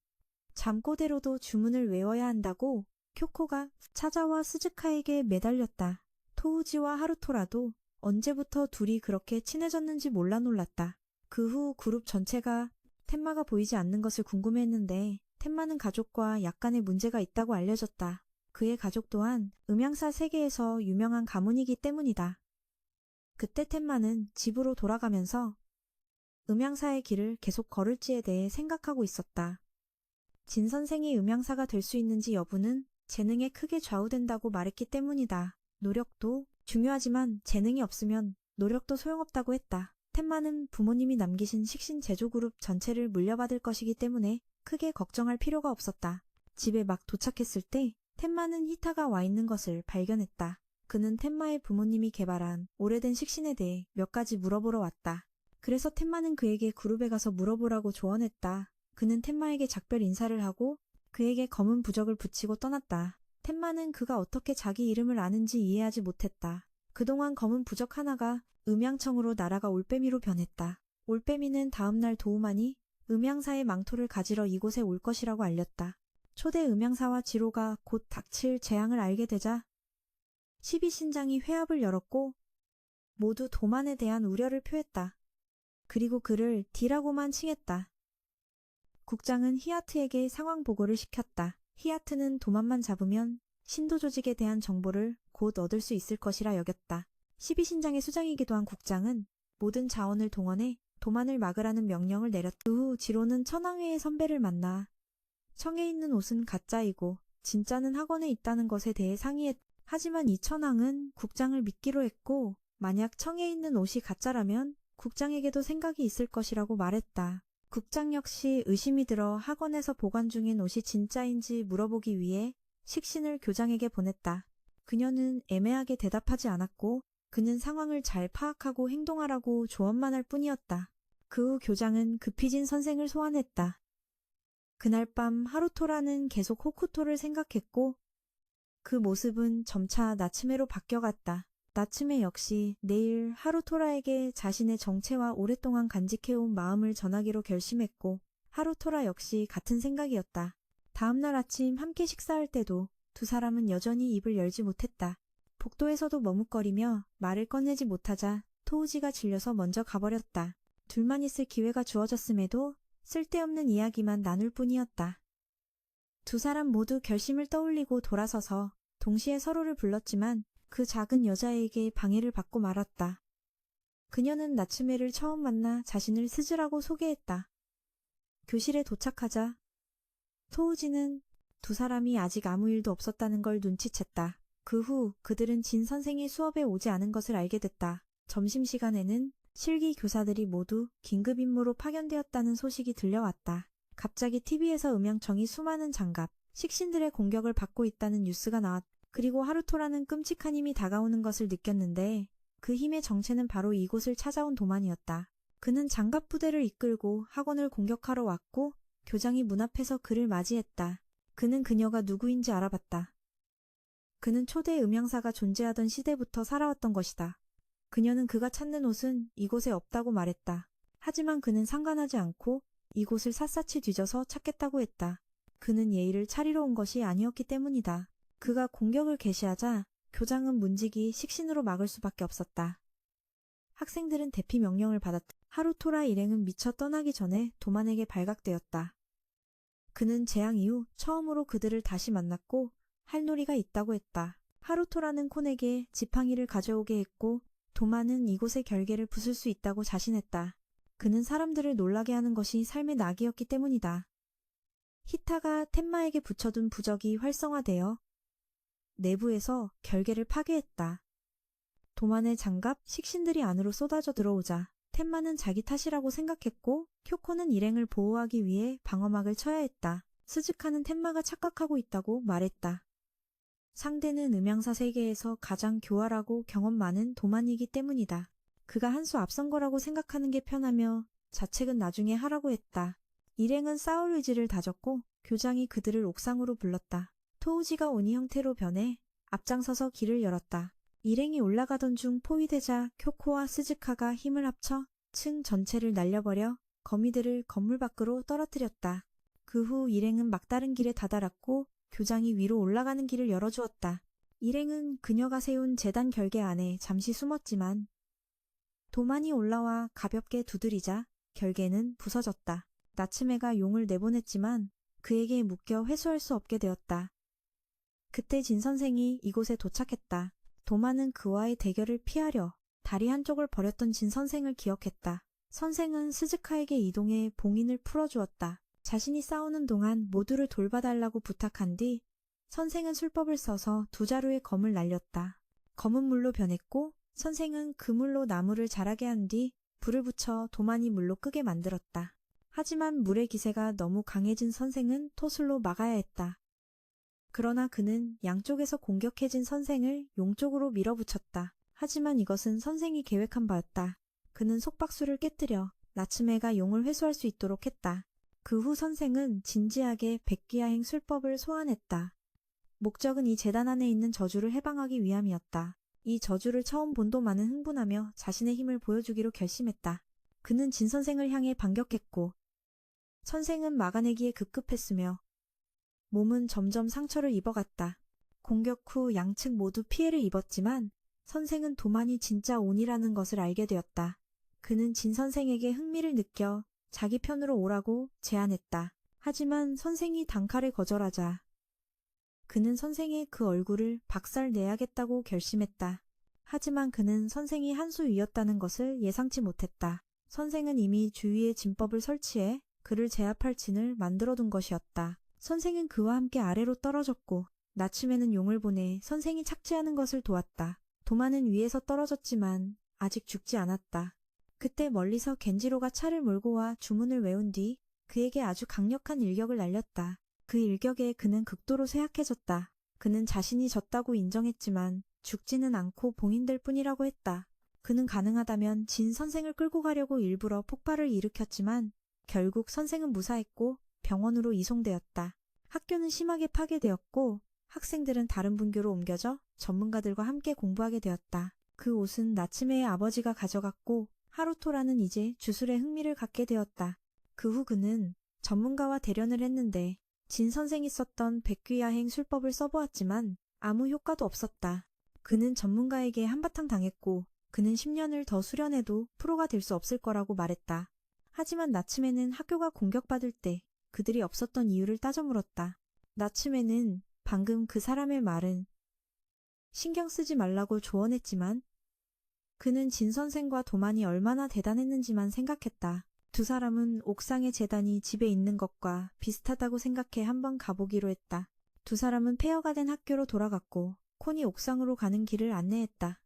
잠꼬대로도 주문을 외워야 한다고 쿄코가 찾아와 스즈카에게 매달렸다. 토우지와 하루토라도 언제부터 둘이 그렇게 친해졌는지 몰라 놀랐다. 그 후 그룹 전체가 텐마가 보이지 않는 것을 궁금해했는데 텐마는 가족과 약간의 문제가 있다고 알려졌다. 그의 가족 또한 음향사 세계에서 유명한 가문이기 때문이다. 그때 텐마는 집으로 돌아가면서 음향사의 길을 계속 걸을지에 대해 생각하고 있었다. 진 선생이 음향사가 될 수 있는지 여부는 재능에 크게 좌우된다고 말했기 때문이다. 노력도 중요하지만 재능이 없으면 노력도 소용없다고 했다. 텐마는 부모님이 남기신 식신 제조그룹 전체를 물려받을 것이기 때문에 크게 걱정할 필요가 없었다. 집에 막 도착했을 때 텐마는 히타가 와 있는 것을 발견했다. 그는 텐마의 부모님이 개발한 오래된 식신에 대해 몇 가지 물어보러 왔다. 그래서 텐마는 그에게 그룹에 가서 물어보라고 조언했다. 그는 텐마에게 작별 인사를 하고 그에게 검은 부적을 붙이고 떠났다. 텐마는 그가 어떻게 자기 이름을 아는지 이해하지 못했다. 그동안 검은 부적 하나가 음향청으로 날아가 올빼미로 변했다. 올빼미는 다음날 도우만이 음향사의 망토를 가지러 이곳에 올 것이라고 알렸다. 초대 음향사와 지로가 곧 닥칠 재앙을 알게 되자 12신장이 회합을 열었고 모두 도만에 대한 우려를 표했다. 그리고 그를 D라고만 칭했다. 국장은 히야트에게 상황 보고를 시켰다. 히야트는 도만만 잡으면 신도 조직에 대한 정보를 곧 얻을 수 있을 것이라 여겼다. 12신장의 수장이기도 한 국장은 모든 자원을 동원해 도만을 막으라는 명령을 내렸다. 그 후 지로는 천황회의 선배를 만나 청에 있는 옷은 가짜이고 진짜는 학원에 있다는 것에 대해 상의했다. 하지만 이 천황은 국장을 믿기로 했고 만약 청에 있는 옷이 가짜라면 국장에게도 생각이 있을 것이라고 말했다. 국장 역시 의심이 들어 학원에서 보관 중인 옷이 진짜인지 물어보기 위해 식신을 교장에게 보냈다. 그녀는 애매하게 대답하지 않았고 그는 상황을 잘 파악하고 행동하라고 조언만 할 뿐이었다. 그 후 교장은 급히 진 선생을 소환했다. 그날 밤 하루토라는 계속 호쿠토를 생각했고 그 모습은 점차 나츠메로 바뀌어갔다. 나츠메 역시 내일 하루토라에게 자신의 정체와 오랫동안 간직해온 마음을 전하기로 결심했고 하루토라 역시 같은 생각이었다. 다음날 아침 함께 식사할 때도 두 사람은 여전히 입을 열지 못했다. 복도에서도 머뭇거리며 말을 꺼내지 못하자 토우지가 질려서 먼저 가버렸다. 둘만 있을 기회가 주어졌음에도 쓸데없는 이야기만 나눌 뿐이었다. 두 사람 모두 결심을 떠올리고 돌아서서 동시에 서로를 불렀지만 그 작은 여자에게 방해를 받고 말았다. 그녀는 나츠메를 처음 만나 자신을 스즈라고 소개했다. 교실에 도착하자 토우지는 두 사람이 아직 아무 일도 없었다는 걸 눈치챘다. 그 후 그들은 진 선생이 수업에 오지 않은 것을 알게 됐다. 점심시간에는 실기 교사들이 모두 긴급 임무로 파견되었다는 소식이 들려왔다. 갑자기 TV에서 음향청이 수많은 장갑, 식신들의 공격을 받고 있다는 뉴스가 나왔다. 그리고 하루토라는 끔찍한 힘이 다가오는 것을 느꼈는데 그 힘의 정체는 바로 이곳을 찾아온 도만이었다. 그는 장갑 부대를 이끌고 학원을 공격하러 왔고 교장이 문 앞에서 그를 맞이했다. 그는 그녀가 누구인지 알아봤다. 그는 초대 음향사가 존재하던 시대부터 살아왔던 것이다. 그녀는 그가 찾는 옷은 이곳에 없다고 말했다. 하지만 그는 상관하지 않고 이곳을 샅샅이 뒤져서 찾겠다고 했다. 그는 예의를 차리러 온 것이 아니었기 때문이다. 그가 공격을 개시하자 교장은 문지기 식신으로 막을 수밖에 없었다. 학생들은 대피 명령을 받았다. 하루토라 일행은 미처 떠나기 전에 도만에게 발각되었다. 그는 재앙 이후 처음으로 그들을 다시 만났고 할 놀이가 있다고 했다. 하루토라는 콘에게 지팡이를 가져오게 했고 도만은 이곳의 결계를 부술 수 있다고 자신했다. 그는 사람들을 놀라게 하는 것이 삶의 낙이었기 때문이다. 히타가 텐마에게 붙여둔 부적이 활성화되어 내부에서 결계를 파괴했다. 도만의 장갑, 식신들이 안으로 쏟아져 들어오자 텐마는 자기 탓이라고 생각했고 쿄코는 일행을 보호하기 위해 방어막을 쳐야 했다. 스즈카는 텐마가 착각하고 있다고 말했다. 상대는 음향사 세계에서 가장 교활하고 경험 많은 도만이기 때문이다. 그가 한 수 앞선 거라고 생각하는 게 편하며 자책은 나중에 하라고 했다. 일행은 싸울 의지를 다졌고 교장이 그들을 옥상으로 불렀다. 토우지가 오니 형태로 변해 앞장서서 길을 열었다. 일행이 올라가던 중 포위되자 쿄코와 스즈카가 힘을 합쳐 층 전체를 날려버려 거미들을 건물 밖으로 떨어뜨렸다. 그 후 일행은 막다른 길에 다다랐고 교장이 위로 올라가는 길을 열어주었다. 일행은 그녀가 세운 제단 결계 안에 잠시 숨었지만 도만이 올라와 가볍게 두드리자 결계는 부서졌다. 나츠메가 용을 내보냈지만 그에게 묶여 회수할 수 없게 되었다. 그때 진 선생이 이곳에 도착했다. 도만은 그와의 대결을 피하려 다리 한쪽을 버렸던 진 선생을 기억했다. 선생은 스즈카에게 이동해 봉인을 풀어주었다. 자신이 싸우는 동안 모두를 돌봐달라고 부탁한 뒤 선생은 술법을 써서 두 자루의 검을 날렸다. 검은 물로 변했고 선생은 그 물로 나무를 자라게 한 뒤 불을 붙여 도만이 물로 끄게 만들었다. 하지만 물의 기세가 너무 강해진 선생은 토술로 막아야 했다. 그러나 그는 양쪽에서 공격해진 선생을 용 쪽으로 밀어붙였다. 하지만 이것은 선생이 계획한 바였다. 그는 속박수를 깨뜨려 나츠메가 용을 회수할 수 있도록 했다. 그 후 선생은 진지하게 백귀야행 술법을 소환했다. 목적은 이 제단 안에 있는 저주를 해방하기 위함이었다. 이 저주를 처음 본 도만은 흥분하며 자신의 힘을 보여주기로 결심했다. 그는 진 선생을 향해 반격했고 선생은 막아내기에 급급했으며 몸은 점점 상처를 입어갔다. 공격 후 양측 모두 피해를 입었지만 선생은 도만이 진짜 온이라는 것을 알게 되었다. 그는 진 선생에게 흥미를 느껴 자기 편으로 오라고 제안했다. 하지만 선생이 단칼에 거절하자 그는 선생의 그 얼굴을 박살내야겠다고 결심했다. 하지만 그는 선생이 한 수 위였다는 것을 예상치 못했다. 선생은 이미 주위에 진법을 설치해 그를 제압할 진을 만들어둔 것이었다. 선생은 그와 함께 아래로 떨어졌고 나츠메는 용을 보내 선생이 착지하는 것을 도왔다. 도마는 위에서 떨어졌지만 아직 죽지 않았다. 그때 멀리서 겐지로가 차를 몰고 와 주문을 외운 뒤 그에게 아주 강력한 일격을 날렸다. 그 일격에 그는 극도로 쇠약해졌다. 그는 자신이 졌다고 인정했지만 죽지는 않고 봉인될 뿐이라고 했다. 그는 가능하다면 진 선생을 끌고 가려고 일부러 폭발을 일으켰지만 결국 선생은 무사했고 병원으로 이송되었다. 학교는 심하게 파괴되었고 학생들은 다른 분교로 옮겨져 전문가들과 함께 공부하게 되었다. 그 옷은 나츠메의 아버지가 가져갔고 하루토라는 이제 주술에 흥미를 갖게 되었다. 그 후 그는 전문가와 대련을 했는데 진 선생이 썼던 백귀야행 술법을 써보았지만 아무 효과도 없었다. 그는 전문가에게 한바탕 당했고 그는 10년을 더 수련해도 프로가 될 수 없을 거라고 말했다. 하지만 나츠메는 학교가 공격받을 때 그들이 없었던 이유를 따져 물었다. 나츠메는 방금 그 사람의 말은 신경 쓰지 말라고 조언했지만 그는 진 선생과 도만이 얼마나 대단했는지만 생각했다. 두 사람은 옥상의 재단이 집에 있는 것과 비슷하다고 생각해 한번 가보기로 했다. 두 사람은 폐허가 된 학교로 돌아갔고 콘이 옥상으로 가는 길을 안내했다.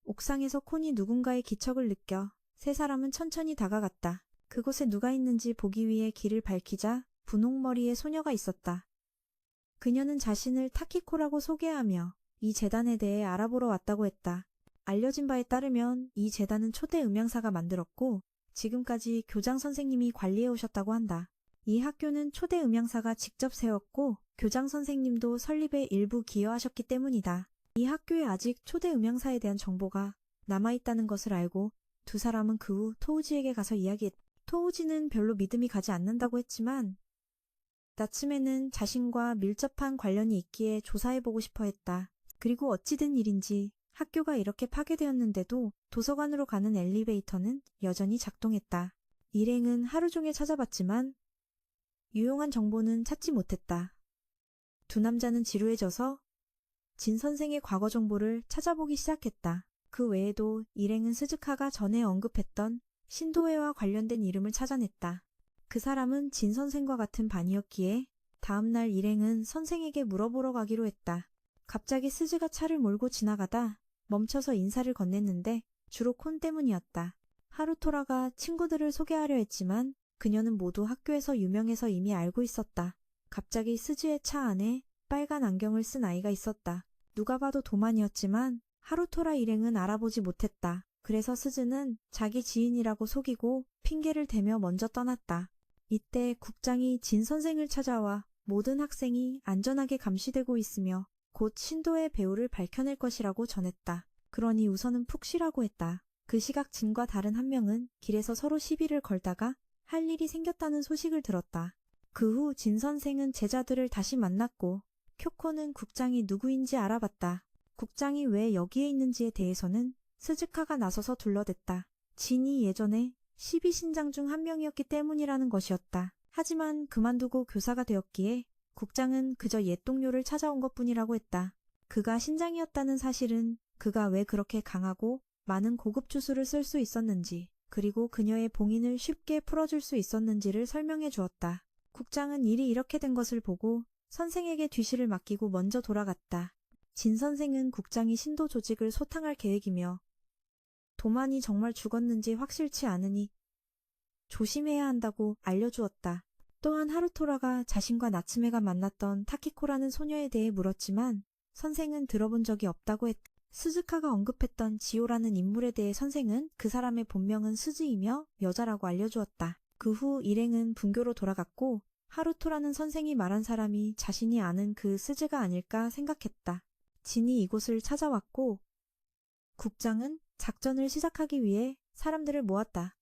옥상에서 콘이 누군가의 기척을 느껴 세 사람은 천천히 다가갔다. 그곳에 누가 있는지 보기 위해 길을 밝히자 분홍머리의 소녀가 있었다. 그녀는 자신을 타키코라고 소개하며 이 재단에 대해 알아보러 왔다고 했다. 알려진 바에 따르면 이 재단은 초대 음향사가 만들었고 지금까지 교장 선생님이 관리해 오셨다고 한다. 이 학교는 초대 음향사가 직접 세웠고 교장 선생님도 설립에 일부 기여하셨기 때문이다. 이 학교에 아직 초대 음향사에 대한 정보가 남아있다는 것을 알고 두 사람은 그 후 토우지에게 가서 이야기했다. 토우지는 별로 믿음이 가지 않는다고 했지만 나츠메는 자신과 밀접한 관련이 있기에 조사해보고 싶어 했다. 그리고 어찌된 일인지 학교가 이렇게 파괴되었는데도 도서관으로 가는 엘리베이터는 여전히 작동했다. 일행은 하루 종일 찾아봤지만 유용한 정보는 찾지 못했다. 두 남자는 지루해져서 진 선생의 과거 정보를 찾아보기 시작했다. 그 외에도 일행은 스즈카가 전에 언급했던 신도회와 관련된 이름을 찾아냈다. 그 사람은 진 선생과 같은 반이었기에 다음날 일행은 선생에게 물어보러 가기로 했다. 갑자기 스즈가 차를 몰고 지나가다 멈춰서 인사를 건넸는데 주로 콘 때문이었다. 하루토라가 친구들을 소개하려 했지만 그녀는 모두 학교에서 유명해서 이미 알고 있었다. 갑자기 스즈의 차 안에 빨간 안경을 쓴 아이가 있었다. 누가 봐도 도만이었지만 하루토라 일행은 알아보지 못했다. 그래서 스즈는 자기 지인이라고 속이고 핑계를 대며 먼저 떠났다. 이때 국장이 진 선생을 찾아와 모든 학생이 안전하게 감시되고 있으며 곧 신도의 배우를 밝혀낼 것이라고 전했다. 그러니 우선은 푹 쉬라고 했다. 그 시각 진과 다른 한 명은 길에서 서로 시비를 걸다가 할 일이 생겼다는 소식을 들었다. 그 후 진 선생은 제자들을 다시 만났고 쿄코는 국장이 누구인지 알아봤다. 국장이 왜 여기에 있는지에 대해서는 스즈카가 나서서 둘러댔다. 진이 예전에 12신장 중 한 명이었기 때문이라는 것이었다. 하지만 그만두고 교사가 되었기에 국장은 그저 옛 동료를 찾아온 것뿐이라고 했다. 그가 신장이었다는 사실은 그가 왜 그렇게 강하고 많은 고급 주술을 쓸 수 있었는지, 그리고 그녀의 봉인을 쉽게 풀어줄 수 있었는지를 설명해 주었다. 국장은 일이 이렇게 된 것을 보고 선생에게 뒤실을 맡기고 먼저 돌아갔다. 진 선생은 국장이 신도 조직을 소탕할 계획이며 도만이 정말 죽었는지 확실치 않으니 조심해야 한다고 알려주었다. 또한 하루토라가 자신과 나츠메가 만났던 타키코라는 소녀에 대해 물었지만 선생은 들어본 적이 없다고 했다. 스즈카가 언급했던 지오라는 인물에 대해 선생은 그 사람의 본명은 스즈이며 여자라고 알려주었다. 그 후 일행은 분교로 돌아갔고 하루토라는 선생이 말한 사람이 자신이 아는 그 스즈가 아닐까 생각했다. 진이 이곳을 찾아왔고 국장은 작전을 시작하기 위해 사람들을 모았다.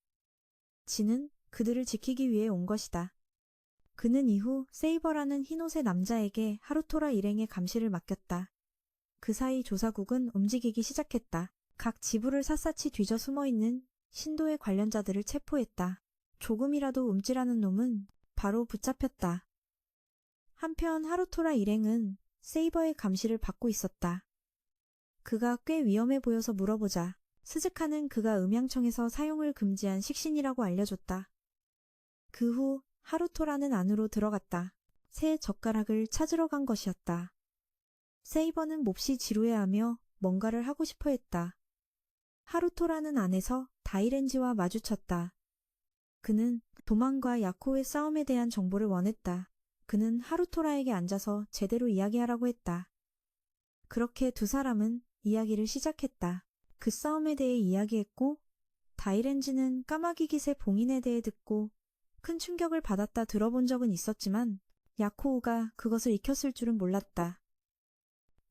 진은 그들을 지키기 위해 온 것이다. 그는 이후 세이버라는 흰옷의 남자에게 하루토라 일행의 감시를 맡겼다. 그 사이 조사국은 움직이기 시작했다. 각 지부를 샅샅이 뒤져 숨어있는 신도의 관련자들을 체포했다. 조금이라도 움찔하는 놈은 바로 붙잡혔다. 한편 하루토라 일행은 세이버의 감시를 받고 있었다. 그가 꽤 위험해 보여서 물어보자 스즈카는 그가 음양청에서 사용을 금지한 식신이라고 알려줬다. 그 후 하루토라는 안으로 들어갔다. 새 젓가락을 찾으러 간 것이었다. 세이버는 몹시 지루해하며 뭔가를 하고 싶어 했다. 하루토라는 안에서 다이렌지와 마주쳤다. 그는 도만과 야코의 싸움에 대한 정보를 원했다. 그는 하루토라에게 앉아서 제대로 이야기하라고 했다. 그렇게 두 사람은 이야기를 시작했다. 그 싸움에 대해 이야기했고 다이렌지는 까마귀 깃의 봉인에 대해 듣고 큰 충격을 받았다 들어본 적은 있었지만 야코우가 그것을 익혔을 줄은 몰랐다.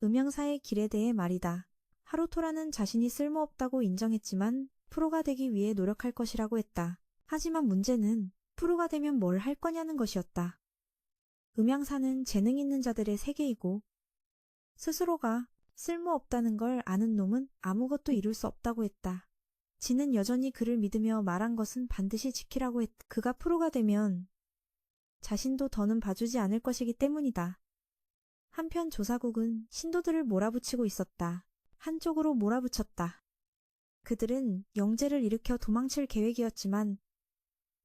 음양사의 길에 대해 말이다. 하루토라는 자신이 쓸모없다고 인정했지만 프로가 되기 위해 노력할 것이라고 했다. 하지만 문제는 프로가 되면 뭘 할 거냐는 것이었다. 음양사는 재능 있는 자들의 세계이고 스스로가 쓸모없다는 걸 아는 놈은 아무것도 이룰 수 없다고 했다. 진은 여전히 그를 믿으며 말한 것은 반드시 지키라고 했다. 그가 프로가 되면 자신도 더는 봐주지 않을 것이기 때문이다. 한편 조사국은 신도들을 몰아붙이고 있었다. 한쪽으로 몰아붙였다. 그들은 영재를 일으켜 도망칠 계획이었지만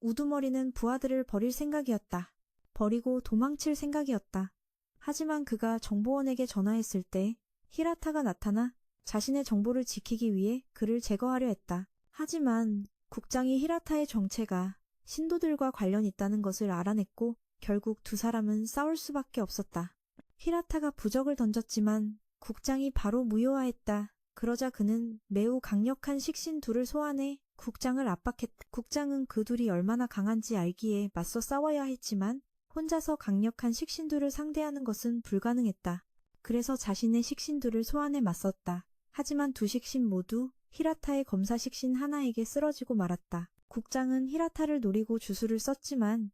우두머리는 부하들을 버릴 생각이었다. 버리고 도망칠 생각이었다. 하지만 그가 정보원에게 전화했을 때 히라타가 나타나 자신의 정보를 지키기 위해 그를 제거하려 했다. 하지만 국장이 히라타의 정체가 신도들과 관련 있다는 것을 알아냈고 결국 두 사람은 싸울 수밖에 없었다. 히라타가 부적을 던졌지만 국장이 바로 무효화했다. 그러자 그는 매우 강력한 식신 둘을 소환해 국장을 압박했다. 국장은 그 둘이 얼마나 강한지 알기에 맞서 싸워야 했지만 혼자서 강력한 식신둘을 상대하는 것은 불가능했다. 그래서 자신의 식신둘을 소환해 맞섰다. 하지만 두 식신 모두 히라타의 검사 식신 하나에게 쓰러지고 말았다. 국장은 히라타를 노리고 주술을 썼지만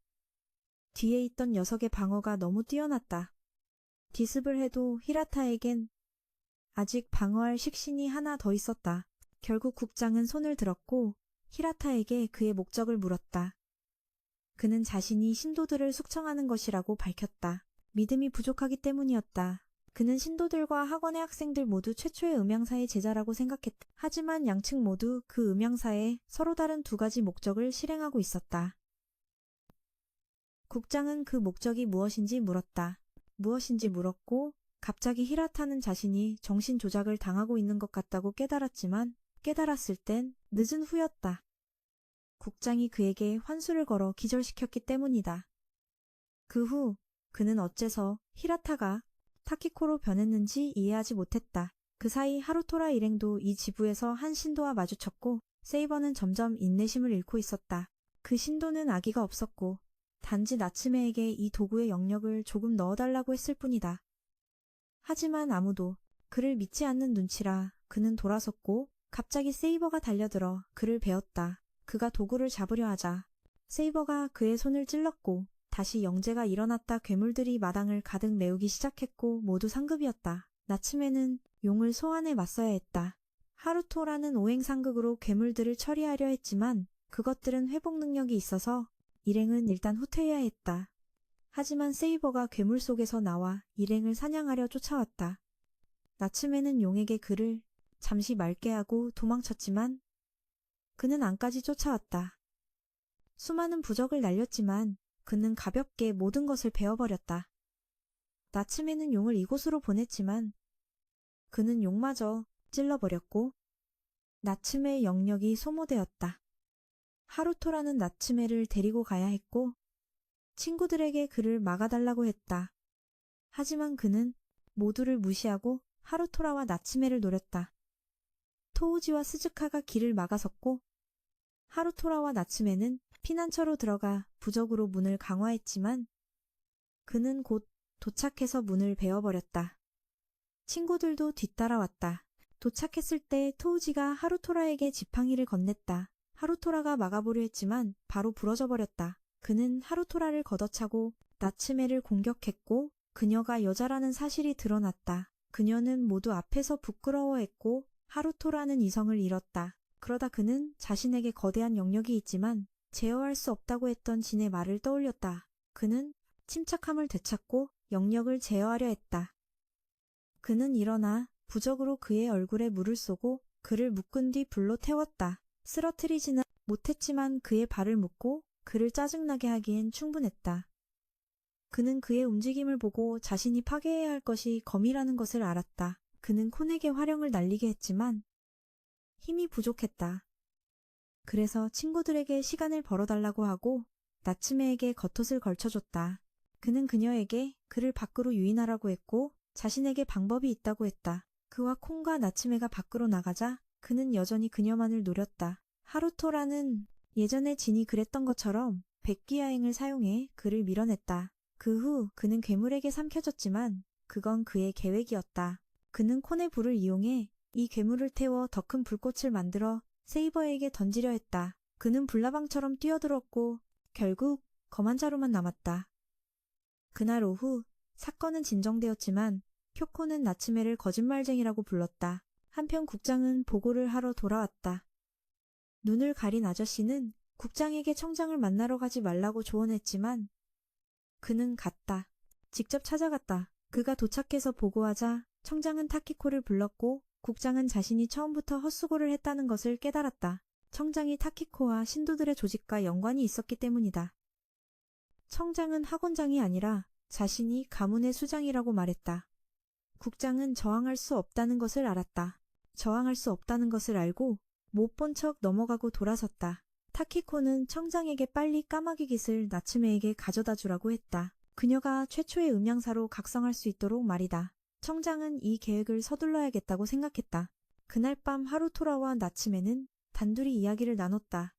뒤에 있던 녀석의 방어가 너무 뛰어났다. 기습을 해도 히라타에겐 아직 방어할 식신이 하나 더 있었다. 결국 국장은 손을 들었고 히라타에게 그의 목적을 물었다. 그는 자신이 신도들을 숙청하는 것이라고 밝혔다. 믿음이 부족하기 때문이었다. 그는 신도들과 학원의 학생들 모두 최초의 음양사의 제자라고 생각했다. 하지만 양측 모두 그 음양사에 서로 다른 두 가지 목적을 실행하고 있었다. 국장은 그 목적이 무엇인지 물었다. 무엇인지 물었고 갑자기 히라타는 자신이 정신 조작을 당하고 있는 것 같다고 깨달았지만 깨달았을 땐 늦은 후였다. 국장이 그에게 환수를 걸어 기절시켰기 때문이다. 그 후 그는 어째서 히라타가 타키코로 변했는지 이해하지 못했다. 그 사이 하루토라 일행도 이 지부에서 한 신도와 마주쳤고 세이버는 점점 인내심을 잃고 있었다. 그 신도는 아기가 없었고 단지 나츠메에게 이 도구의 영역을 조금 넣어달라고 했을 뿐이다. 하지만 아무도 그를 믿지 않는 눈치라 그는 돌아섰고 갑자기 세이버가 달려들어 그를 베었다. 그가 도구를 잡으려 하자 세이버가 그의 손을 찔렀고 다시 영재가 일어났다. 괴물들이 마당을 가득 메우기 시작했고 모두 상급이었다. 나츠메는 용을 소환해 맞서야 했다. 하루토라는 오행상극으로 괴물들을 처리하려 했지만 그것들은 회복 능력이 있어서 일행은 일단 후퇴해야 했다. 하지만 세이버가 괴물 속에서 나와 일행을 사냥하려 쫓아왔다. 나츠메는 용에게 그를 잠시 맑게 하고 도망쳤지만 그는 안까지 쫓아왔다. 수많은 부적을 날렸지만 그는 가볍게 모든 것을 베어버렸다. 나츠메는 용을 이곳으로 보냈지만 그는 용마저 찔러버렸고 나츠메의 영역이 소모되었다. 하루토라는 나츠메를 데리고 가야 했고 친구들에게 그를 막아달라고 했다. 하지만 그는 모두를 무시하고 하루토라와 나츠메를 노렸다. 토우지와 스즈카가 길을 막아섰고 하루토라와 나츠메는 피난처로 들어가 부적으로 문을 강화했지만 그는 곧 도착해서 문을 베어버렸다. 친구들도 뒤따라왔다. 도착했을 때 토우지가 하루토라에게 지팡이를 건넸다. 하루토라가 막아보려 했지만 바로 부러져 버렸다. 그는 하루토라를 걷어차고 나츠메를 공격했고 그녀가 여자라는 사실이 드러났다. 그녀는 모두 앞에서 부끄러워했고 하루토라는 이성을 잃었다. 그러다 그는 자신에게 거대한 영역이 있지만 제어할 수 없다고 했던 진의 말을 떠올렸다. 그는 침착함을 되찾고 영역을 제어하려 했다. 그는 일어나 부적으로 그의 얼굴에 물을 쏘고 그를 묶은 뒤 불로 태웠다. 쓰러뜨리지는 못했지만 그의 발을 묶고 그를 짜증나게 하기엔 충분했다. 그는 그의 움직임을 보고 자신이 파괴해야 할 것이 검이라는 것을 알았다. 그는 콘에게 화령을 날리게 했지만 힘이 부족했다. 그래서 친구들에게 시간을 벌어달라고 하고 나츠메에게 겉옷을 걸쳐줬다. 그는 그녀에게 그를 밖으로 유인하라고 했고 자신에게 방법이 있다고 했다. 그와 콘과 나츠메가 밖으로 나가자 그는 여전히 그녀만을 노렸다. 하루토라는 예전에 진이 그랬던 것처럼 백기야행을 사용해 그를 밀어냈다. 그 후 그는 괴물에게 삼켜졌지만 그건 그의 계획이었다. 그는 콘의 불을 이용해 이 괴물을 태워 더 큰 불꽃을 만들어 세이버에게 던지려 했다. 그는 불나방처럼 뛰어들었고 결국 검한 자루만 남았다. 그날 오후 사건은 진정되었지만 쿄코는 나츠메를 거짓말쟁이라고 불렀다. 한편 국장은 보고를 하러 돌아왔다. 눈을 가린 아저씨는 국장에게 청장을 만나러 가지 말라고 조언했지만 그는 갔다. 직접 찾아갔다. 그가 도착해서 보고하자 청장은 타키코를 불렀고 국장은 자신이 처음부터 헛수고를 했다는 것을 깨달았다. 청장이 타키코와 신도들의 조직과 연관이 있었기 때문이다. 청장은 학원장이 아니라 자신이 가문의 수장이라고 말했다. 국장은 저항할 수 없다는 것을 알았다. 저항할 수 없다는 것을 알고 못 본 척 넘어가고 돌아섰다. 타키코는 청장에게 빨리 까마귀 깃을 나츠메에게 가져다 주라고 했다. 그녀가 최초의 음양사로 각성할 수 있도록 말이다. 청장은 이 계획을 서둘러야겠다고 생각했다. 그날 밤 하루토라와 나츠메는 단둘이 이야기를 나눴다.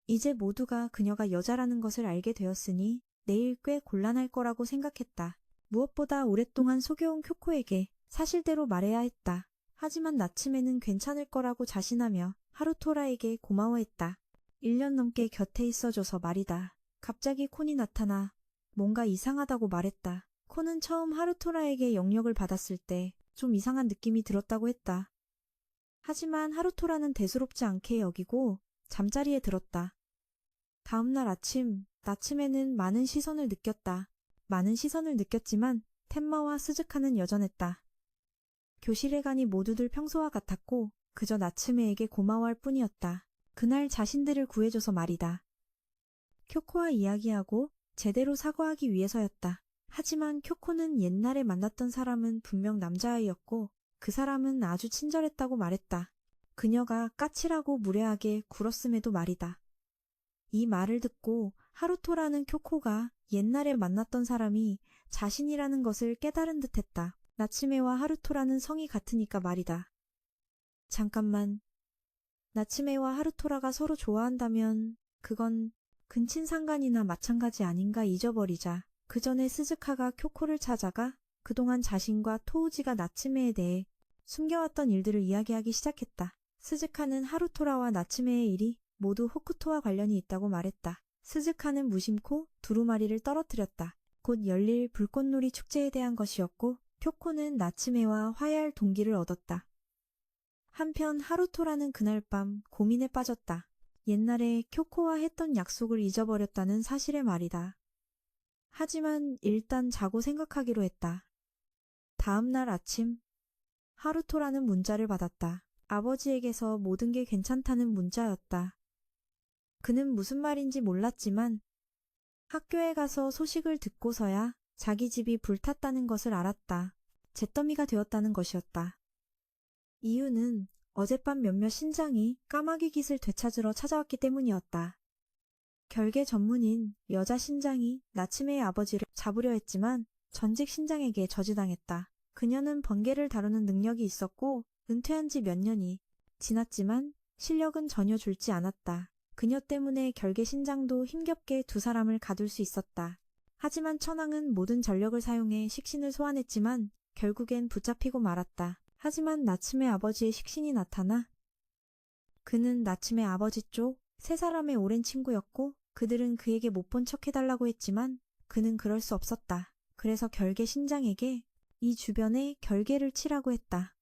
이제 모두가 그녀가 여자라는 것을 알게 되었으니 내일 꽤 곤란할 거라고 생각했다. 무엇보다 오랫동안 속여온 쿄코에게 사실대로 말해야 했다. 하지만 나츠메는 괜찮을 거라고 자신하며 하루토라에게 고마워했다. 1년 넘게 곁에 있어줘서 말이다. 갑자기 콘이 나타나 뭔가 이상하다고 말했다. 콘은 처음 하루토라에게 영역을 받았을 때 좀 이상한 느낌이 들었다고 했다. 하지만 하루토라는 대수롭지 않게 여기고 잠자리에 들었다. 다음날 아침 나츠메는 많은 시선을 느꼈다. 많은 시선을 느꼈지만 텐마와 스즈카는 여전했다. 교실에 가니 모두들 평소와 같았고 그저 나츠메에게 고마워할 뿐이었다. 그날 자신들을 구해줘서 말이다. 쿄코와 이야기하고 제대로 사과하기 위해서였다. 하지만 쿄코는 옛날에 만났던 사람은 분명 남자아이였고 그 사람은 아주 친절했다고 말했다. 그녀가 까칠하고 무례하게 굴었음에도 말이다. 이 말을 듣고 하루토라는 쿄코가 옛날에 만났던 사람이 자신이라는 것을 깨달은 듯했다. 나츠메와 하루토라는 성이 같으니까 말이다. 잠깐만. 나츠메와 하루토라가 서로 좋아한다면 그건 근친상간이나 마찬가지 아닌가 잊어버리자. 그 전에 스즈카가 쿄코를 찾아가 그동안 자신과 토우지가 나츠메에 대해 숨겨왔던 일들을 이야기하기 시작했다. 스즈카는 하루토라와 나츠메의 일이 모두 호쿠토와 관련이 있다고 말했다. 스즈카는 무심코 두루마리를 떨어뜨렸다. 곧 열릴 불꽃놀이 축제에 대한 것이었고 쿄코는 나츠메와 화해할 동기를 얻었다. 한편 하루토라는 그날 밤 고민에 빠졌다. 옛날에 쿄코와 했던 약속을 잊어버렸다는 사실에 말이다. 하지만 일단 자고 생각하기로 했다. 다음 날 아침 하루토라는 문자를 받았다. 아버지에게서 모든 게 괜찮다는 문자였다. 그는 무슨 말인지 몰랐지만 학교에 가서 소식을 듣고서야 자기 집이 불탔다는 것을 알았다. 잿더미가 되었다는 것이었다. 이유는 어젯밤 몇몇 신장이 까마귀 깃을 되찾으러 찾아왔기 때문이었다. 결계 전문인 여자 신장이 나츠메의 아버지를 잡으려 했지만 전직 신장에게 저지당했다. 그녀는 번개를 다루는 능력이 있었고 은퇴한 지 몇 년이 지났지만 실력은 전혀 줄지 않았다. 그녀 때문에 결계 신장도 힘겹게 두 사람을 가둘 수 있었다. 하지만 천황은 모든 전력을 사용해 식신을 소환했지만 결국엔 붙잡히고 말았다. 하지만 나츠메 아버지의 식신이 나타나 그는 나츠메 아버지 쪽 세 사람의 오랜 친구였고 그들은 그에게 못 본 척 해달라고 했지만 그는 그럴 수 없었다. 그래서 결계 신장에게 이 주변에 결계를 치라고 했다.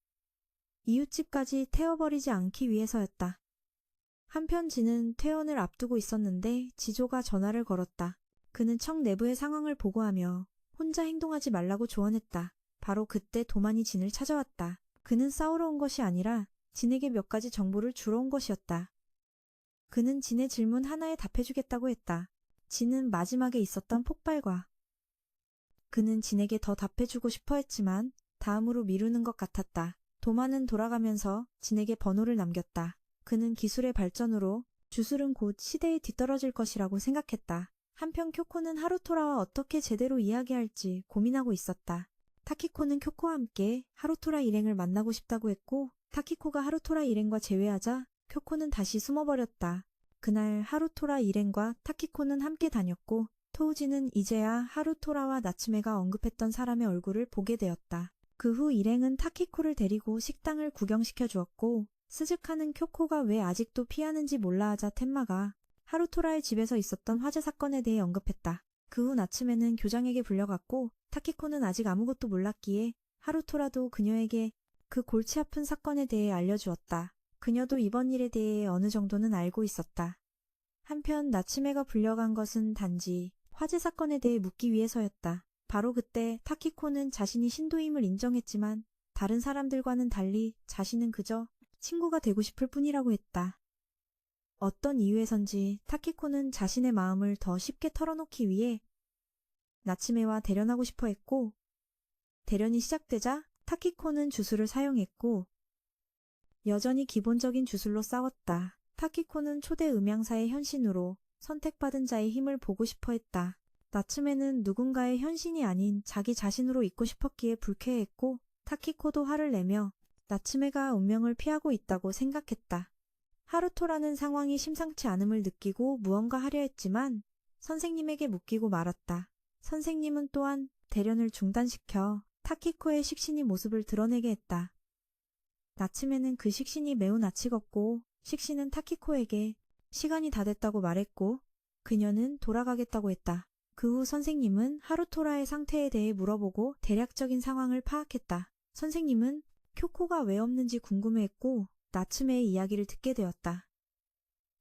이웃집까지 태워버리지 않기 위해서였다. 한편 지는 퇴원을 앞두고 있었는데 지조가 전화를 걸었다. 그는 청 내부의 상황을 보고하며 혼자 행동하지 말라고 조언했다. 바로 그때 도만이 진을 찾아왔다. 그는 싸우러 온 것이 아니라 진에게 몇 가지 정보를 주러 온 것이었다. 그는 진의 질문 하나에 답해주겠다고 했다. 진은 마지막에 있었던 폭발과 그는 진에게 더 답해주고 싶어 했지만 다음으로 미루는 것 같았다. 도만은 돌아가면서 진에게 번호를 남겼다. 그는 기술의 발전으로 주술은 곧 시대에 뒤떨어질 것이라고 생각했다. 한편 쿄코는 하루토라와 어떻게 제대로 이야기할지 고민하고 있었다. 타키코는 쿄코와 함께 하루토라 일행을 만나고 싶다고 했고 타키코가 하루토라 일행과 재회하자 쿄코는 다시 숨어버렸다. 그날 하루토라 일행과 타키코는 함께 다녔고 토우지는 이제야 하루토라와 나츠메가 언급했던 사람의 얼굴을 보게 되었다. 그 후 일행은 타키코를 데리고 식당을 구경시켜 주었고 스즈카는 쿄코가 왜 아직도 피하는지 몰라 하자 텐마가 하루토라의 집에서 있었던 화재 사건에 대해 언급했다. 그 후 나츠메는 교장에게 불려갔고 타키코는 아직 아무것도 몰랐기에 하루토라도 그녀에게 그 골치 아픈 사건에 대해 알려주었다. 그녀도 이번 일에 대해 어느 정도는 알고 있었다. 한편 나츠메가 불려간 것은 단지 화재 사건에 대해 묻기 위해서였다. 바로 그때 타키코는 자신이 신도임을 인정했지만 다른 사람들과는 달리 자신은 그저 친구가 되고 싶을 뿐이라고 했다. 어떤 이유에선지 타키코는 자신의 마음을 더 쉽게 털어놓기 위해 나츠메와 대련하고 싶어 했고 대련이 시작되자 타키코는 주술을 사용했고 여전히 기본적인 주술로 싸웠다. 타키코는 초대 음향사의 현신으로 선택받은 자의 힘을 보고 싶어 했다. 나츠메는 누군가의 현신이 아닌 자기 자신으로 있고 싶었기에 불쾌했고 타키코도 화를 내며 나츠메가 운명을 피하고 있다고 생각했다. 하루토라는 상황이 심상치 않음을 느끼고 무언가 하려 했지만 선생님에게 묶이고 말았다. 선생님은 또한 대련을 중단시켜 타키코의 식신이 모습을 드러내게 했다. 나츠메는 그 식신이 매우 낯익었고 식신은 타키코에게 시간이 다 됐다고 말했고 그녀는 돌아가겠다고 했다. 그 후 선생님은 하루토라의 상태에 대해 물어보고 대략적인 상황을 파악했다. 선생님은 쿄코가 왜 없는지 궁금해했고 나츠메의 이야기를 듣게 되었다.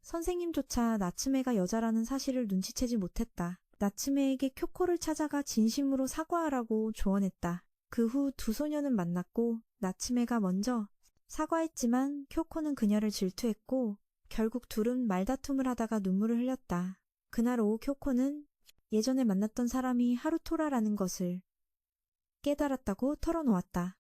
선생님조차 나츠메가 여자라는 사실을 눈치채지 못했다. 나츠메에게 쿄코를 찾아가 진심으로 사과하라고 조언했다. 그 후 두 소녀는 만났고 나츠메가 먼저 사과했지만 쿄코는 그녀를 질투했고 결국 둘은 말다툼을 하다가 눈물을 흘렸다. 그날 오후 쿄코는 예전에 만났던 사람이 하루토라라는 것을 깨달았다고 털어놓았다.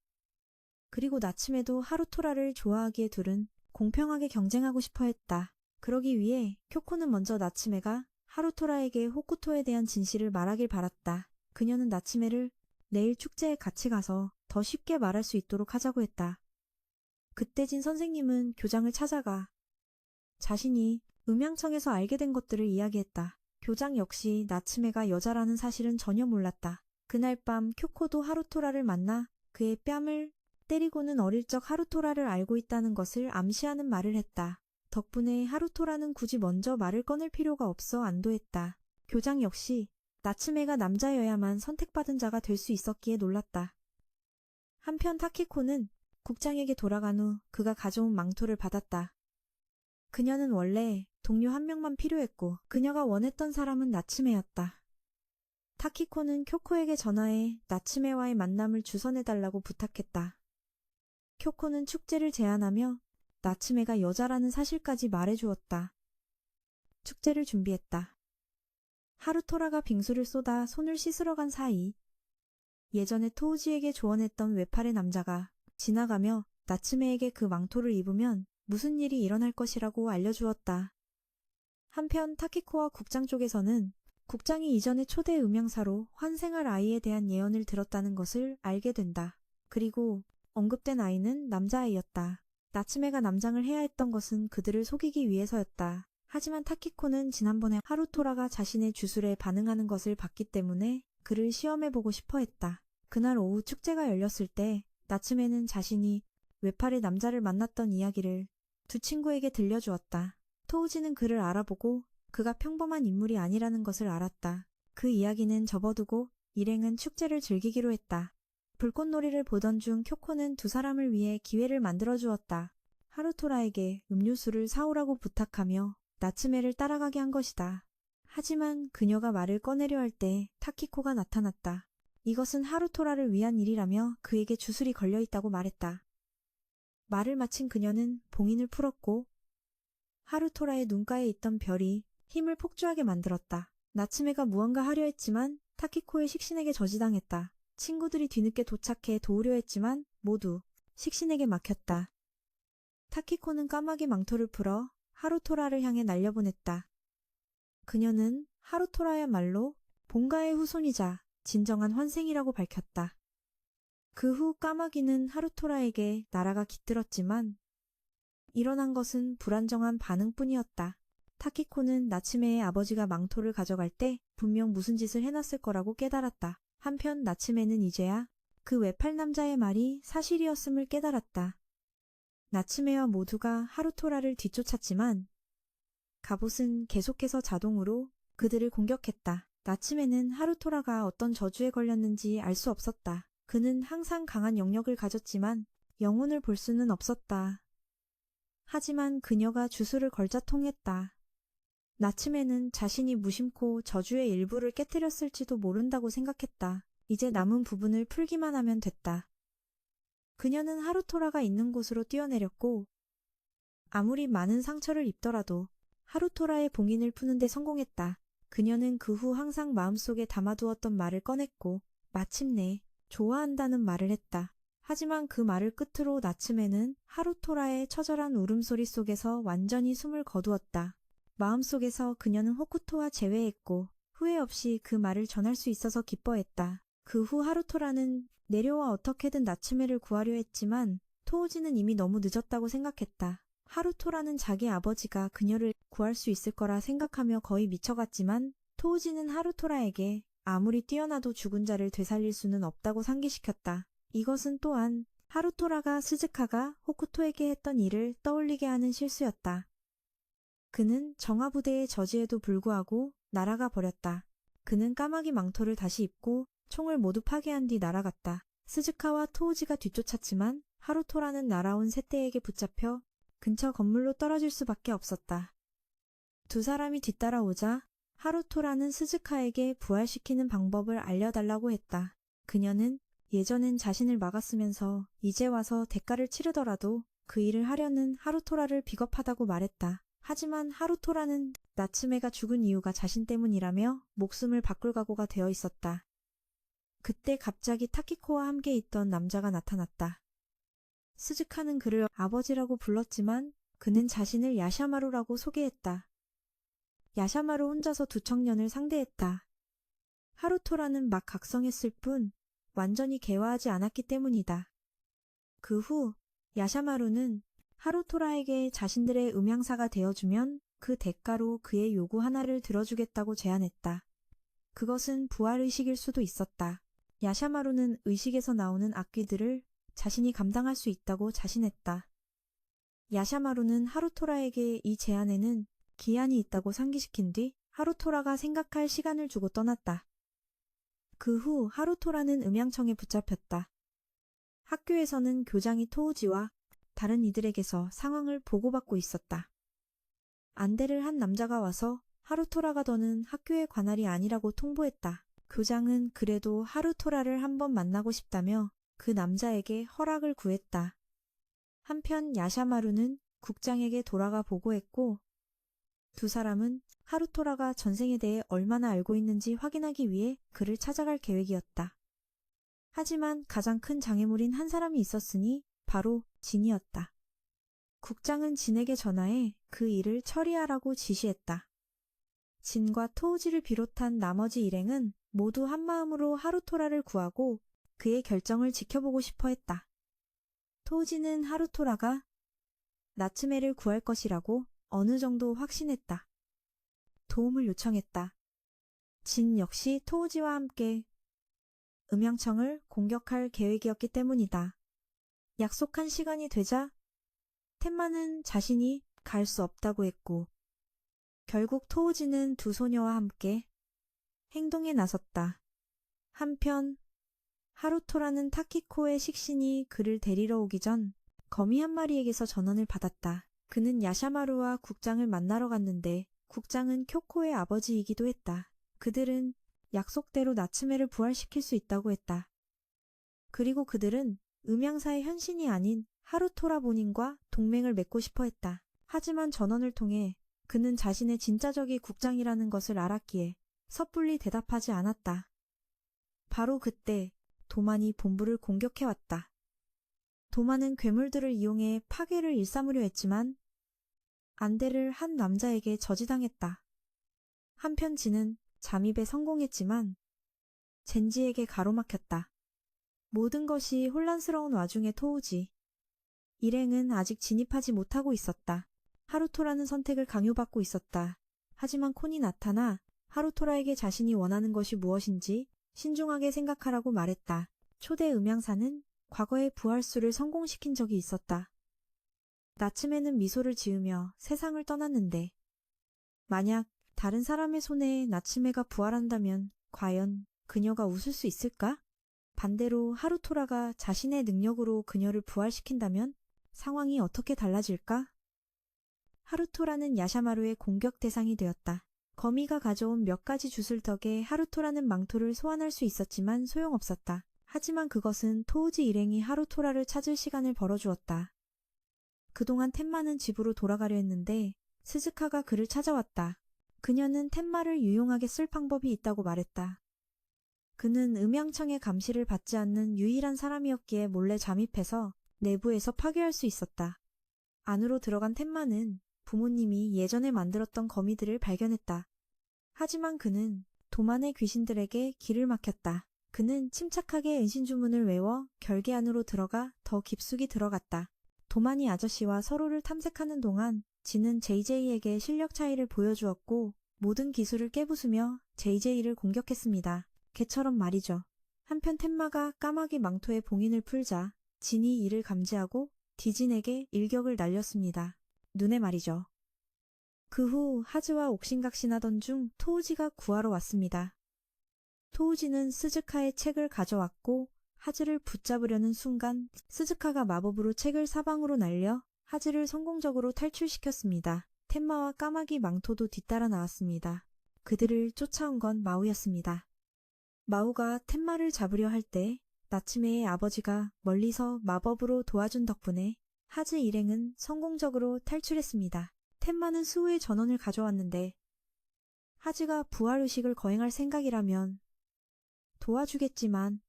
그리고 나츠메도 하루토라를 좋아하기에 둘은 공평하게 경쟁하고 싶어 했다. 그러기 위해 쿄코는 먼저 나츠메가 하루토라에게 호쿠토에 대한 진실을 말하길 바랐다. 그녀는 나츠메를 내일 축제에 같이 가서 더 쉽게 말할 수 있도록 하자고 했다. 그때 진 선생님은 교장을 찾아가 자신이 음향청에서 알게 된 것들을 이야기했다. 교장 역시 나츠메가 여자라는 사실은 전혀 몰랐다. 그날 밤 쿄코도 하루토라를 만나 그의 뺨을 때리고는 어릴 적 하루토라를 알고 있다는 것을 암시하는 말을 했다. 덕분에 하루토라는 굳이 먼저 말을 꺼낼 필요가 없어 안도했다. 교장 역시 나츠메가 남자여야만 선택받은 자가 될 수 있었기에 놀랐다. 한편 타키코는 국장에게 돌아간 후 그가 가져온 망토를 받았다. 그녀는 원래 동료 한 명만 필요했고 그녀가 원했던 사람은 나츠메였다. 타키코는 쿄코에게 전화해 나츠메와의 만남을 주선해달라고 부탁했다. 쿄코는 축제를 제안하며 나츠메가 여자라는 사실까지 말해주었다. 축제를 준비했다. 하루토라가 빙수를 쏟아 손을 씻으러 간 사이 예전에 토우지에게 조언했던 외팔의 남자가 지나가며 나츠메에게 그 망토를 입으면 무슨 일이 일어날 것이라고 알려주었다. 한편 타키코와 국장 쪽에서는 국장이 이전에 초대 음향사로 환생할 아이에 대한 예언을 들었다는 것을 알게 된다. 그리고 언급된 아이는 남자아이였다. 나츠메가 남장을 해야 했던 것은 그들을 속이기 위해서였다. 하지만 타키코는 지난번에 하루토라가 자신의 주술에 반응하는 것을 봤기 때문에 그를 시험해보고 싶어 했다. 그날 오후 축제가 열렸을 때 나츠메는 자신이 외팔의 남자를 만났던 이야기를 두 친구에게 들려주었다. 토우지는 그를 알아보고 그가 평범한 인물이 아니라는 것을 알았다. 그 이야기는 접어두고 일행은 축제를 즐기기로 했다. 불꽃놀이를 보던 중 쿄코는 두 사람을 위해 기회를 만들어주었다. 하루토라에게 음료수를 사오라고 부탁하며 나츠메를 따라가게 한 것이다. 하지만 그녀가 말을 꺼내려 할 때 타키코가 나타났다. 이것은 하루토라를 위한 일이라며 그에게 주술이 걸려있다고 말했다. 말을 마친 그녀는 봉인을 풀었고 하루토라의 눈가에 있던 별이 힘을 폭주하게 만들었다. 나츠메가 무언가 하려 했지만 타키코의 식신에게 저지당했다. 친구들이 뒤늦게 도착해 도우려 했지만 모두 식신에게 막혔다. 타키코는 까마귀 망토를 풀어 하루토라를 향해 날려보냈다. 그녀는 하루토라야말로 본가의 후손이자 진정한 환생이라고 밝혔다. 그 후 까마귀는 하루토라에게 날아가 깃들었지만 일어난 것은 불안정한 반응뿐이었다. 타키코는 나츠메의 아버지가 망토를 가져갈 때 분명 무슨 짓을 해놨을 거라고 깨달았다. 한편 나츠메는 이제야 그 외팔 남자의 말이 사실이었음을 깨달았다. 나츠메와 모두가 하루토라를 뒤쫓았지만 갑옷은 계속해서 자동으로 그들을 공격했다. 나츠메는 하루토라가 어떤 저주에 걸렸는지 알 수 없었다. 그는 항상 강한 영역을 가졌지만 영혼을 볼 수는 없었다. 하지만 그녀가 주술을 걸자 통했다. 나츠메는 자신이 무심코 저주의 일부를 깨뜨렸을지도 모른다고 생각했다. 이제 남은 부분을 풀기만 하면 됐다. 그녀는 하루토라가 있는 곳으로 뛰어내렸고 아무리 많은 상처를 입더라도 하루토라의 봉인을 푸는 데 성공했다. 그녀는 그 후 항상 마음속에 담아두었던 말을 꺼냈고 마침내 좋아한다는 말을 했다. 하지만 그 말을 끝으로 나츠메는 하루토라의 처절한 울음소리 속에서 완전히 숨을 거두었다. 마음속에서 그녀는 호쿠토와 재회했고 후회 없이 그 말을 전할 수 있어서 기뻐했다. 그 후 하루토라는 내려와 어떻게든 나츠메를 구하려 했지만 토우지는 이미 너무 늦었다고 생각했다. 하루토라는 자기 아버지가 그녀를 구할 수 있을 거라 생각하며 거의 미쳐갔지만 토우지는 하루토라에게 아무리 뛰어나도 죽은 자를 되살릴 수는 없다고 상기시켰다. 이것은 또한 하루토라가 스즈카가 호쿠토에게 했던 일을 떠올리게 하는 실수였다. 그는 정화부대의 저지에도 불구하고 날아가 버렸다. 그는 까마귀 망토를 다시 입고 총을 모두 파괴한 뒤 날아갔다. 스즈카와 토우지가 뒤쫓았지만 하루토라는 날아온 새떼에게 붙잡혀 근처 건물로 떨어질 수밖에 없었다. 두 사람이 뒤따라오자 하루토라는 스즈카에게 부활시키는 방법을 알려달라고 했다. 그녀는 예전엔 자신을 막았으면서 이제 와서 대가를 치르더라도 그 일을 하려는 하루토라를 비겁하다고 말했다. 하지만 하루토라는 나츠메가 죽은 이유가 자신 때문이라며 목숨을 바꿀 각오가 되어 있었다. 그때 갑자기 타키코와 함께 있던 남자가 나타났다. 스즈카는 그를 아버지라고 불렀지만 그는 자신을 야샤마루라고 소개했다. 야샤마루 혼자서 두 청년을 상대했다. 하루토라는 막 각성했을 뿐 완전히 개화하지 않았기 때문이다. 그 후 야샤마루는 하루토라에게 자신들의 음향사가 되어주면 그 대가로 그의 요구 하나를 들어주겠다고 제안했다. 그것은 부활의식일 수도 있었다. 야샤마루는 의식에서 나오는 악귀들을 자신이 감당할 수 있다고 자신했다. 야샤마루는 하루토라에게 이 제안에는 기한이 있다고 상기시킨 뒤 하루토라가 생각할 시간을 주고 떠났다. 그 후 하루토라는 음향청에 붙잡혔다. 학교에서는 교장이 토우지와 다른 이들에게서 상황을 보고받고 있었다. 안대를 한 남자가 와서 하루토라가 더는 학교의 관할이 아니라고 통보했다. 교장은 그래도 하루토라를 한번 만나고 싶다며 그 남자에게 허락을 구했다. 한편 야샤마루는 국장에게 돌아가 보고했고 두 사람은 하루토라가 전생에 대해 얼마나 알고 있는지 확인하기 위해 그를 찾아갈 계획이었다. 하지만 가장 큰 장애물인 한 사람이 있었으니 바로 진이었다. 국장은 진에게 전화해 그 일을 처리하라고 지시했다. 진과 토우지를 비롯한 나머지 일행은 모두 한마음으로 하루토라를 구하고 그의 결정을 지켜보고 싶어 했다. 토우지는 하루토라가 나츠메를 구할 것이라고 어느 정도 확신했다. 도움을 요청했다. 진 역시 토우지와 함께 음향청을 공격할 계획이었기 때문이다. 약속한 시간이 되자 텐마는 자신이 갈 수 없다고 했고 결국 토우지는 두 소녀와 함께 행동에 나섰다. 한편 하루토라는 타키코의 식신이 그를 데리러 오기 전 거미 한 마리에게서 전원을 받았다. 그는 야샤마루와 국장을 만나러 갔는데 국장은 쿄코의 아버지이기도 했다. 그들은 약속대로 나츠메를 부활시킬 수 있다고 했다. 그리고 그들은 음향사의 현신이 아닌 하루토라 본인과 동맹을 맺고 싶어 했다. 하지만 전원을 통해 그는 자신의 진짜적이 국장이라는 것을 알았기에 섣불리 대답하지 않았다. 바로 그때 도만이 본부를 공격해왔다. 도만은 괴물들을 이용해 파괴를 일삼으려 했지만 안대를 한 남자에게 저지당했다. 한편 진은 잠입에 성공했지만 젠지에게 가로막혔다. 모든 것이 혼란스러운 와중에 토우지. 일행은 아직 진입하지 못하고 있었다. 하루토라는 선택을 강요받고 있었다. 하지만 콘이 나타나 하루토라에게 자신이 원하는 것이 무엇인지 신중하게 생각하라고 말했다. 초대 음향사는 과거의 부활수를 성공시킨 적이 있었다. 나츠메는 미소를 지으며 세상을 떠났는데 만약 다른 사람의 손에 나츠메가 부활한다면 과연 그녀가 웃을 수 있을까? 반대로 하루토라가 자신의 능력으로 그녀를 부활시킨다면 상황이 어떻게 달라질까? 하루토라는 야샤마루의 공격 대상이 되었다. 거미가 가져온 몇 가지 주술 덕에 하루토라는 망토를 소환할 수 있었지만 소용없었다. 하지만 그것은 토우지 일행이 하루토라를 찾을 시간을 벌어주었다. 그동안 텐마는 집으로 돌아가려 했는데 스즈카가 그를 찾아왔다. 그녀는 텐마를 유용하게 쓸 방법이 있다고 말했다. 그는 음향청의 감시를 받지 않는 유일한 사람이었기에 몰래 잠입해서 내부에서 파괴할 수 있었다. 안으로 들어간 텐마는 부모님이 예전에 만들었던 거미들을 발견했다. 하지만 그는 도만의 귀신들에게 길을 막혔다. 그는 침착하게 은신주문을 외워 결계 안으로 들어가 더 깊숙이 들어갔다. 도만이 아저씨와 서로를 탐색하는 동안 진은 JJ에게 실력 차이를 보여주었고 모든 기술을 깨부수며 JJ를 공격했습니다. 개처럼 말이죠. 한편 텐마가 까마귀 망토의 봉인을 풀자 진이 이를 감지하고 디진에게 일격을 날렸습니다. 눈에 말이죠. 그 후 하즈와 옥신각신하던 중 토우지가 구하러 왔습니다. 토우지는 스즈카의 책을 가져왔고 하즈를 붙잡으려는 순간 스즈카가 마법으로 책을 사방으로 날려 하즈를 성공적으로 탈출시켰습니다. 텐마와 까마귀 망토도 뒤따라 나왔습니다. 그들을 쫓아온 건 마우였습니다. 마우가 텐마를 잡으려 할 때 나츠메의 아버지가 멀리서 마법으로 도와준 덕분에 하즈 일행은 성공적으로 탈출했습니다. 텐마는 수호의 전원을 가져왔는데 하즈가 부활의식을 거행할 생각이라면 도와주겠지만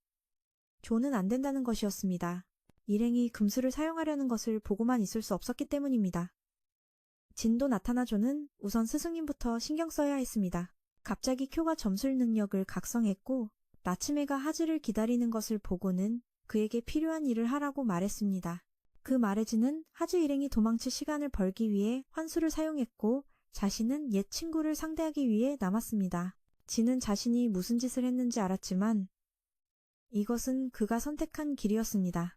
조는 안 된다는 것이었습니다. 일행이 금수를 사용하려는 것을 보고만 있을 수 없었기 때문입니다. 진도 나타나줘는 우선 스승님부터 신경 써야 했습니다. 갑자기 쿄가 점술 능력을 각성했고 나츠메가 하즈를 기다리는 것을 보고는 그에게 필요한 일을 하라고 말했습니다. 그 말에 진은 하즈 일행이 도망칠 시간을 벌기 위해 환수를 사용했고 자신은 옛 친구를 상대하기 위해 남았습니다. 진은 자신이 무슨 짓을 했는지 알았지만 이것은 그가 선택한 길이었습니다.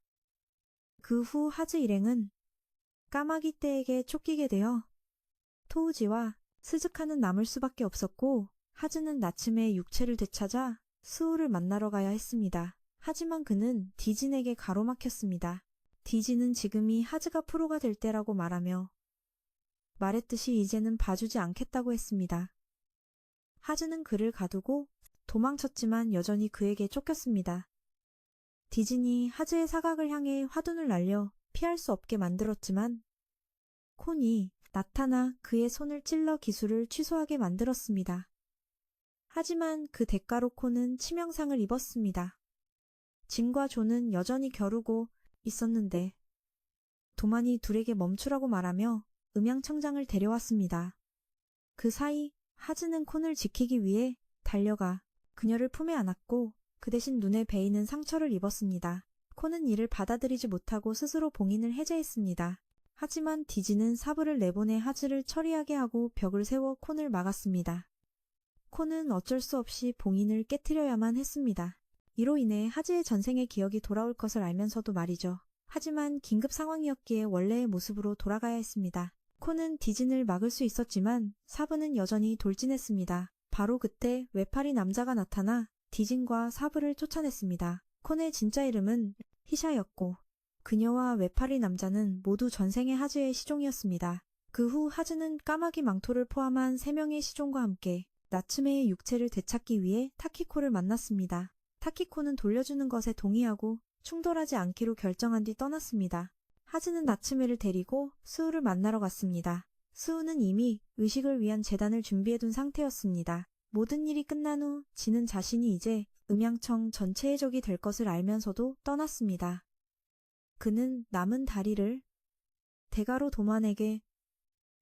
그 후 하즈 일행은 까마귀 떼에게 쫓기게 되어 토우지와 스즈카는 남을 수밖에 없었고 하즈는 나츠메의 육체를 되찾아 스우를 만나러 가야 했습니다. 하지만 그는 디진에게 가로막혔습니다. 디진은 지금이 하즈가 프로가 될 때라고 말하며 말했듯이 이제는 봐주지 않겠다고 했습니다. 하즈는 그를 가두고 도망쳤지만 여전히 그에게 쫓겼습니다. 디진이 하즈의 사각을 향해 화둔을 날려 피할 수 없게 만들었지만 콘이 나타나 그의 손을 찔러 기술을 취소하게 만들었습니다. 하지만 그 대가로 콘은 치명상을 입었습니다. 진과 조는 여전히 겨루고 있었는데 도만이 둘에게 멈추라고 말하며 음양청장을 데려왔습니다. 그 사이 하즈는 콘을 지키기 위해 달려가 그녀를 품에 안았고 그 대신 눈에 베이는 상처를 입었습니다. 콘은 이를 받아들이지 못하고 스스로 봉인을 해제했습니다. 하지만 디지는 사부를 내보내 하즈를 처리하게 하고 벽을 세워 콘을 막았습니다. 콘은 어쩔 수 없이 봉인을 깨트려야만 했습니다. 이로 인해 하즈의 전생의 기억이 돌아올 것을 알면서도 말이죠. 하지만 긴급 상황이었기에 원래의 모습으로 돌아가야 했습니다. 콘은 디진을 막을 수 있었지만 사부는 여전히 돌진했습니다. 바로 그때 외파리 남자가 나타나 디진과 사부를 쫓아냈습니다. 콘의 진짜 이름은 히샤였고 그녀와 외파리 남자는 모두 전생의 하즈의 시종이었습니다. 그 후 하즈는 까마귀 망토를 포함한 3명의 시종과 함께 나츠메의 육체를 되찾기 위해 타키코를 만났습니다. 타키코는 돌려주는 것에 동의하고 충돌하지 않기로 결정한 뒤 떠났습니다. 하즈는 나츠메를 데리고 스우를 만나러 갔습니다. 스우는 이미 의식을 위한 재단을 준비해둔 상태였습니다. 모든 일이 끝난 후 진은 자신이 이제 음양청 전체의 적이 될 것을 알면서도 떠났습니다. 그는 남은 다리를 대가로 도만에게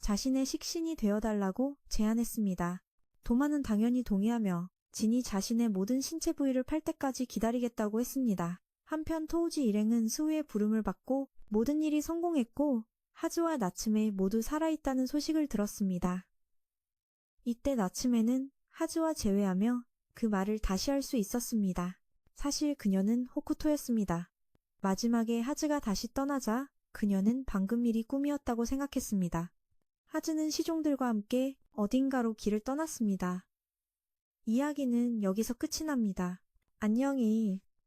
자신의 식신이 되어달라고 제안했습니다. 도만은 당연히 동의하며 진이 자신의 모든 신체 부위를 팔 때까지 기다리겠다고 했습니다. 한편 토우지 일행은 스우의 부름을 받고 모든 일이 성공했고 하즈와 나츠메 모두 살아있다는 소식을 들었습니다. 이때 나츠메는 하즈와 재회하며 그 말을 다시 할 수 있었습니다. 사실 그녀는 호쿠토였습니다. 마지막에 하즈가 다시 떠나자 그녀는 방금 일이 꿈이었다고 생각했습니다. 하즈는 시종들과 함께 어딘가로 길을 떠났습니다. 이야기는 여기서 끝이 납니다. 안녕히